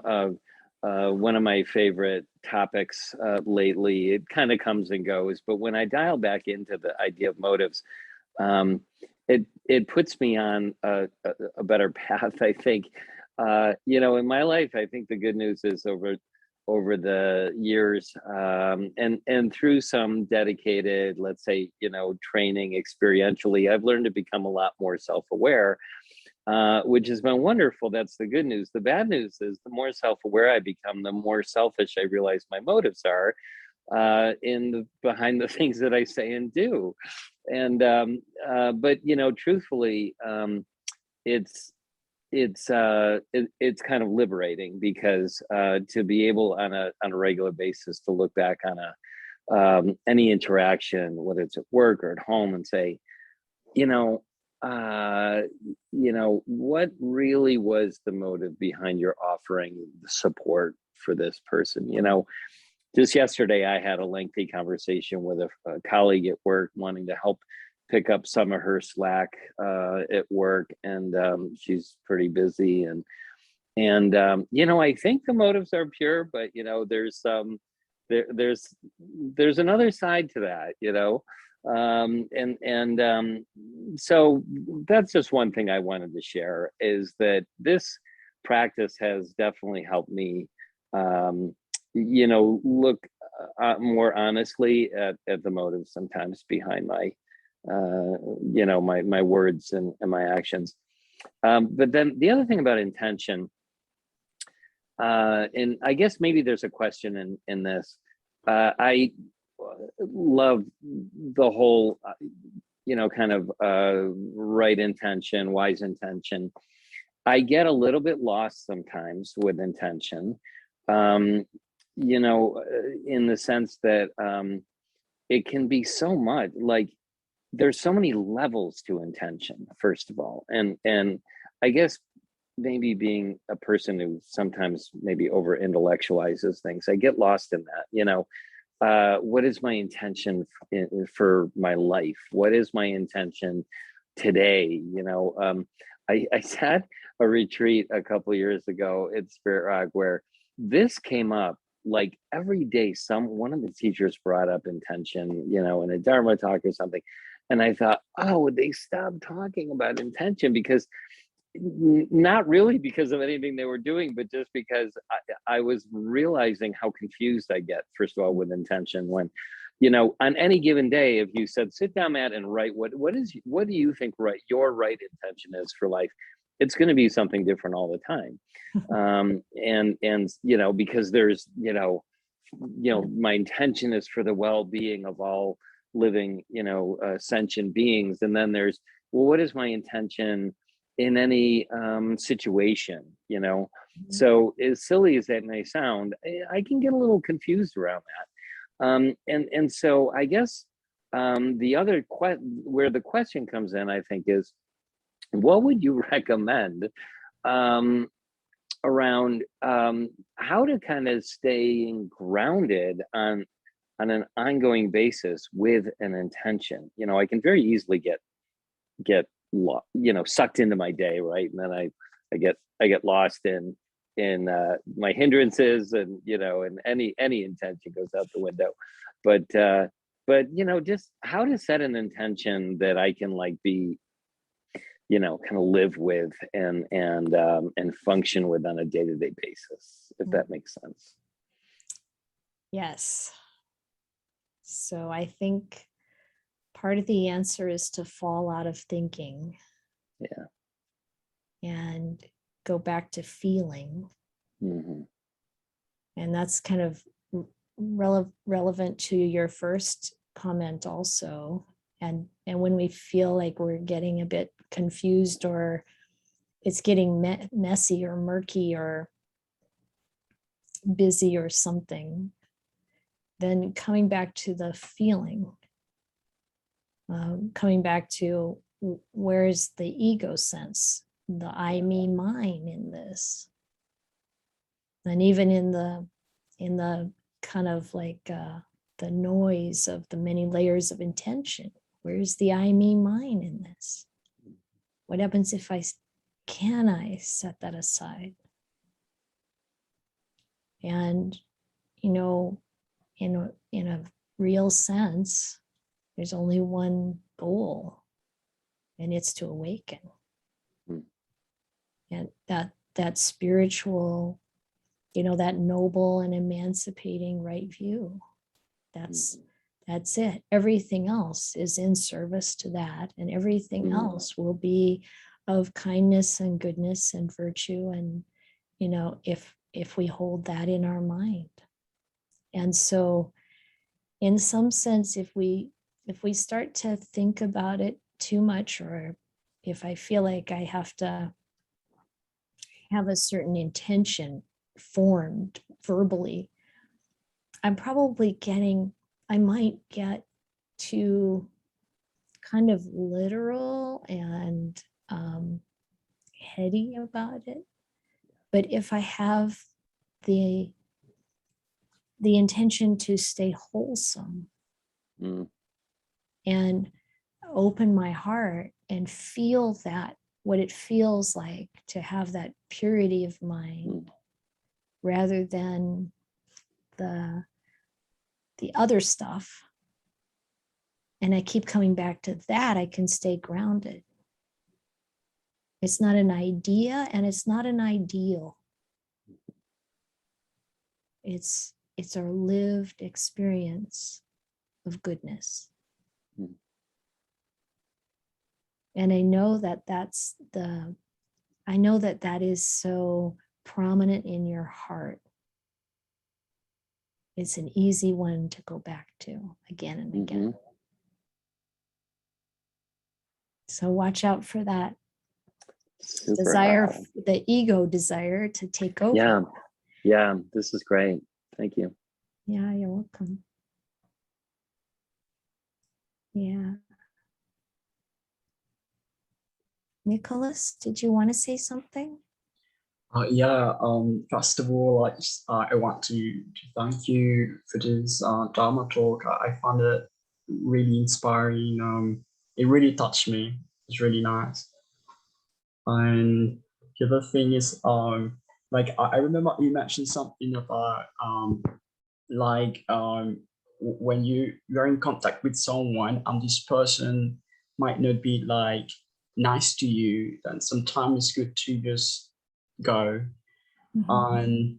one of my favorite topics lately. It kind of comes and goes, but when I dial back into the idea of motives, it puts me on a better path, I think. In my life, I think the good news is over the years, and through some dedicated, let's say, training experientially, I've learned to become a lot more self-aware, which has been wonderful. That's the good news. The bad news is the more self-aware I become, the more selfish I realize my motives are behind the things that I say and do. And but truthfully, it's kind of liberating, because to be able on a regular basis to look back on any interaction, whether it's at work or at home, and say, what really was the motive behind your offering support for this person? Just yesterday, I had a lengthy conversation with a colleague at work wanting to help pick up some of her slack at work, and she's pretty busy, and I think the motives are pure, but there's another side to that, so that's just one thing I wanted to share, is that this practice has definitely helped me look more honestly at the motives sometimes behind my my words and my actions. But then the other thing about intention, and I guess maybe there's a question in this. I love the whole, kind of right intention, wise intention. I get a little bit lost sometimes with intention, in the sense that it can be so much, like, there's so many levels to intention, first of all. And I guess maybe being a person who sometimes maybe over intellectualizes things, I get lost in that, what is my intention for my life? What is my intention today? I sat a retreat a couple of years ago at Spirit Rock where this came up, like every day, one of the teachers brought up intention, in a Dhamma talk or something. And I thought, oh, would they stop talking about intention? Because not really because of anything they were doing, but just because I was realizing how confused I get, first of all, with intention. When, on any given day, if you said, sit down, Matt, and write, what do you think your right intention is for life? It's going to be something different all the time. And because there's, my intention is for the well-being of all living, sentient beings. And then there's, well, what is my intention in any situation, Mm-hmm. So as silly as that may sound, I can get a little confused around that. And so I guess the other where the question comes in, I think, is, what would you recommend around how to kind of staying grounded on an ongoing basis with an intention? I can very easily get sucked into my day, right? And then I get lost in my hindrances, and and any intention goes out the window. But just how to set an intention that I can like be, kind of live with and function with on a day-to-day basis, if that makes sense. Yes. So I think part of the answer is to fall out of thinking. Yeah. And go back to feeling. Mm-hmm. And that's kind of relevant to your first comment also. And when we feel like we're getting a bit confused, or it's getting messy or murky or busy or something, then coming back to the feeling, coming back to where's the ego sense, the I, me, mine in this. And even in the kind of like the noise of the many layers of intention, where's the I, me, mine in this? What happens if I set that aside? And in a real sense, there's only one goal, and it's to awaken. And that spiritual, that noble and emancipating right view, that's it. Everything else is in service to that, and everything else will be of kindness and goodness and virtue, and if we hold that in our mind. And so in some sense, if we start to think about it too much, or if I feel like I have to have a certain intention formed verbally, I might get too kind of literal and heady about it. But if I have the intention to stay wholesome and open my heart and feel that, what it feels like to have that purity of mind, rather than the other stuff, and I keep coming back to that, I can stay grounded. It's not an idea, and it's not an ideal. It's our lived experience of goodness. And I know that that is so prominent in your heart. It's an easy one to go back to again and again. So watch out for that desire, the ego desire to take over. Yeah, this is great. Thank you. Yeah, you're welcome. Yeah. Nicholas, did you want to say something? First of all, I want to thank you for this Dharma talk. I found it really inspiring. It really touched me. It's really nice. And the other thing is, I remember you mentioned something about when you're in contact with someone and this person might not be like nice to you, then sometimes it's good to just go. And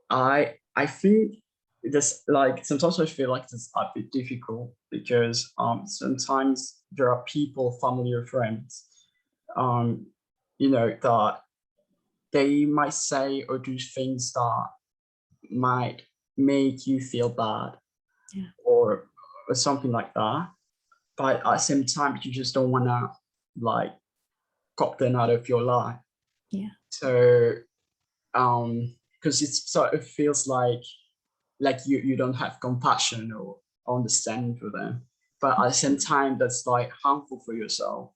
I think this, like, sometimes I feel like it's a bit difficult because sometimes there are people, family or friends, that they might say or do things that might make you feel bad, or something like that. But at the same time, you just don't want to like cut them out of your life. Yeah. So because it feels like you don't have compassion or understanding for them, but at the same time that's like harmful for yourself.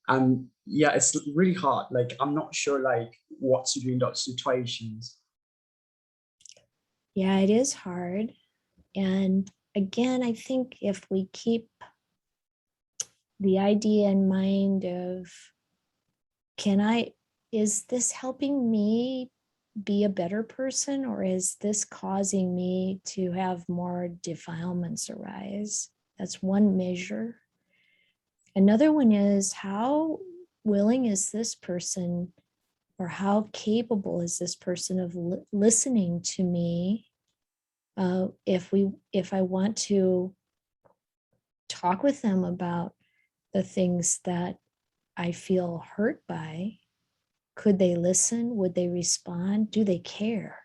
And yeah, it's really hard. Like, I'm not sure like what to do in those situations. Yeah, it is hard. And again, I think if we keep the idea in mind of, is this helping me be a better person, or is this causing me to have more defilements arise? That's one measure. Another one is, how willing is this person, or how capable is this person of listening to me? If I want to talk with them about the things that I feel hurt by, could they listen? Would they respond? Do they care?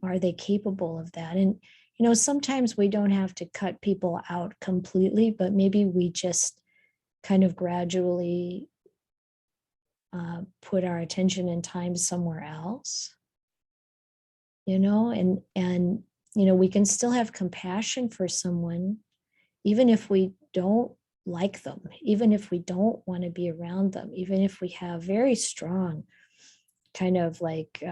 Are they capable of that? And, sometimes we don't have to cut people out completely, but maybe we just kind of gradually put our attention and time somewhere else, and we can still have compassion for someone, even if we don't like them, even if we don't want to be around them, even if we have very strong kind of like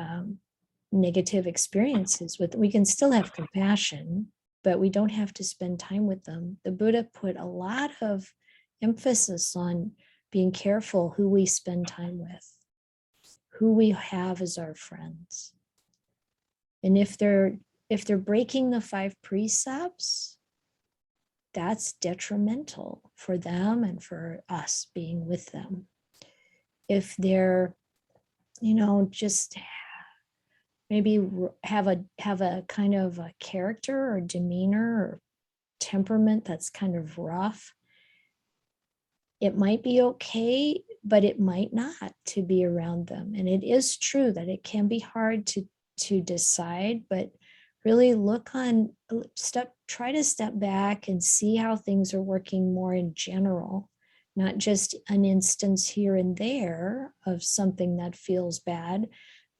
negative experiences with, we can still have compassion, but we don't have to spend time with them. The Buddha put a lot of emphasis on being careful who we spend time with, who we have as our friends. And if they're breaking the 5 precepts, that's detrimental for them and for us being with them. If they're, just maybe have a kind of a character or demeanor or temperament that's kind of rough, it might be okay, but it might not to be around them. And it is true that it can be hard to decide, but really try to step back and see how things are working more in general, not just an instance here and there of something that feels bad,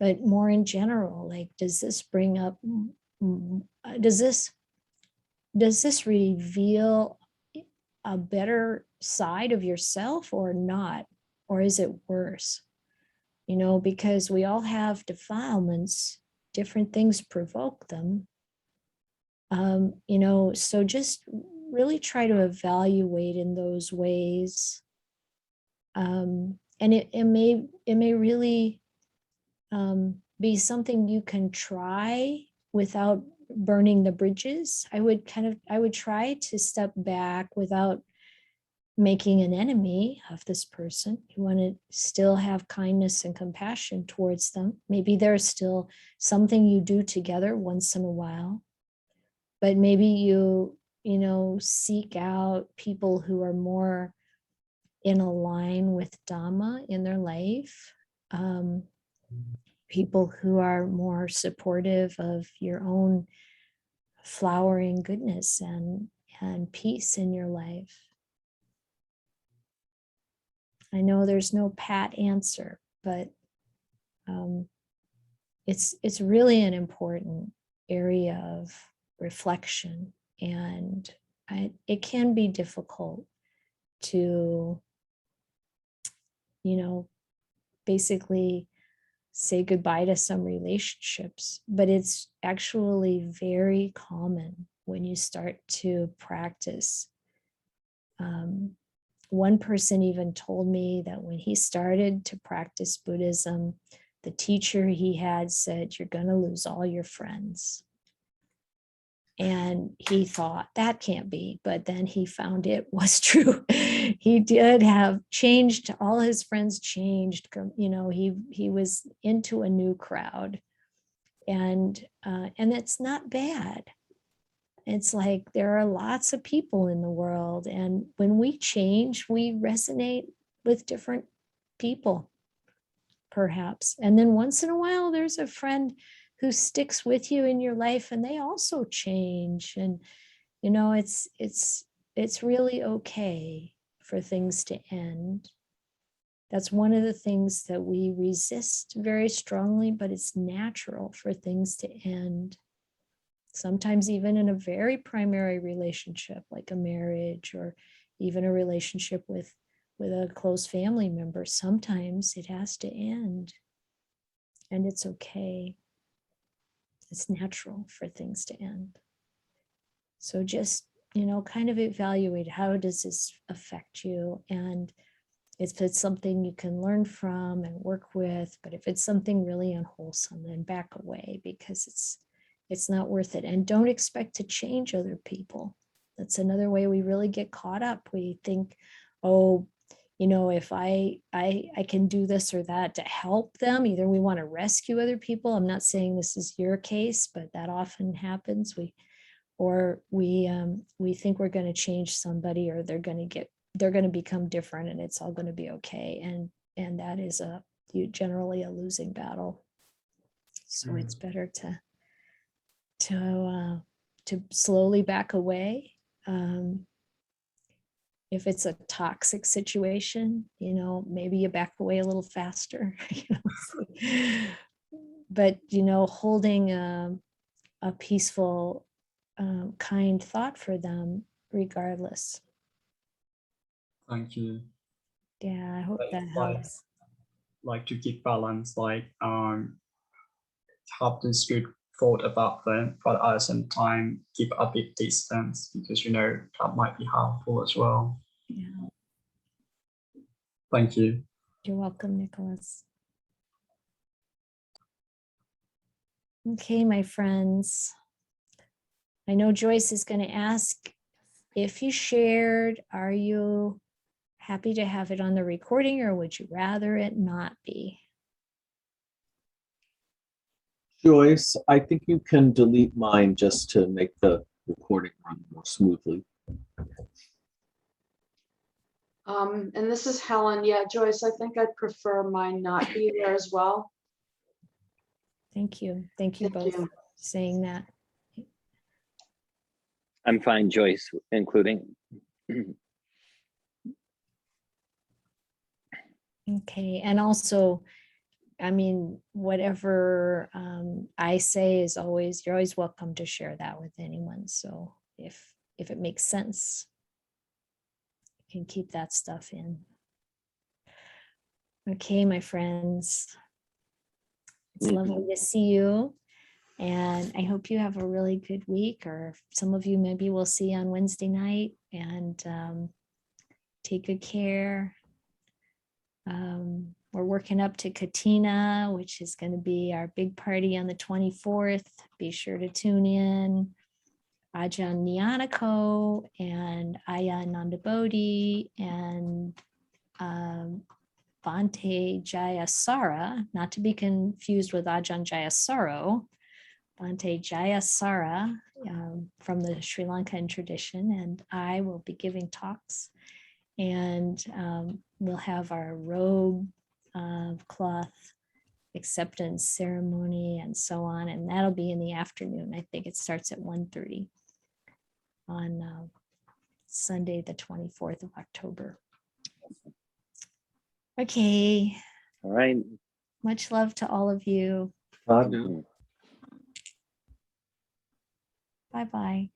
but more in general. Like, does this bring up, does this reveal a better side of yourself or not? Or is it worse? Because we all have defilements, different things provoke them. So just really try to evaluate in those ways. And it may really be something you can try without burning the bridges. I would try to step back without making an enemy of this person. You want to still have kindness and compassion towards them. Maybe there's still something you do together once in a while, but maybe you seek out people who are more in a line with Dhamma in their life, people who are more supportive of your own flowering goodness and peace in your life. I know there's no pat answer, but it's really an important area of reflection, and it can be difficult to, basically say goodbye to some relationships, but it's actually very common when you start to practice. One person even told me that when he started to practice Buddhism, the teacher he had said, "You're going to lose all your friends." And he thought that can't be, but then he found it was true. He did have changed, all his friends changed, he was into a new crowd, and it's not bad. It's like there are lots of people in the world, and when we change, we resonate with different people, perhaps. And then once in a while, there's a friend who sticks with you in your life, and they also change. And it's really okay for things to end. That's one of the things that we resist very strongly, but it's natural for things to end. Sometimes even in a very primary relationship, like a marriage or even a relationship with a close family member, sometimes it has to end. And it's okay. It's natural for things to end. So just, kind of evaluate, how does this affect you? And if it's something you can learn from and work with, but if it's something really unwholesome, then back away, because it's not worth it. And don't expect to change other people. That's another way we really get caught up. We think, oh, you know, if I can do this or that to help them, either we want to rescue other people. I'm not saying this is your case, but that often happens. We think we're going to change somebody, or they're going to become different, and it's all going to be okay. And that is generally a losing battle. So it's better to slowly back away. If it's a toxic situation, you know, maybe you back away a little faster. But, you know, holding a peaceful, kind thought for them regardless. Thank you. Yeah, I hope Like- that like- helps. Like to keep balance, like have this good thought about them, but at the same time keep a bit distance, because you know that might be harmful as well. Yeah, Thank you. you're welcome, Nicholas. Okay, my friends. I know Joyce is going to ask if you shared, are you happy to have it on the recording, or would you rather it not be? Joyce, I think you can delete mine just to make the recording run more smoothly. And this is Helen. Yeah, Joyce, I think I'd prefer mine not be there as well. Thank you. Thank you Thank both you. for saying that. I'm fine, Joyce, including. Okay, and also, I mean, whatever I say is always, you're always welcome to share that with anyone. So if it makes sense, you can keep that stuff in. Okay, my friends. It's lovely to see you. And I hope you have a really good week, or some of you maybe we'll see on Wednesday night, and take good care. We're working up to Katina, which is going to be our big party on the 24th. Be sure to tune in. Ajahn Nyanako and Ayya Nandabodhi and Bhante Jayasara, not to be confused with Ajahn Jayasaro, Bhante Jayasara from the Sri Lankan tradition, and I will be giving talks, and we'll have our robe of cloth acceptance ceremony and so on, and that'll be in the afternoon. I think it starts at 1:30 on Sunday, the 24th of October. Okay, All right. much love to all of you. Todd? Bye-bye.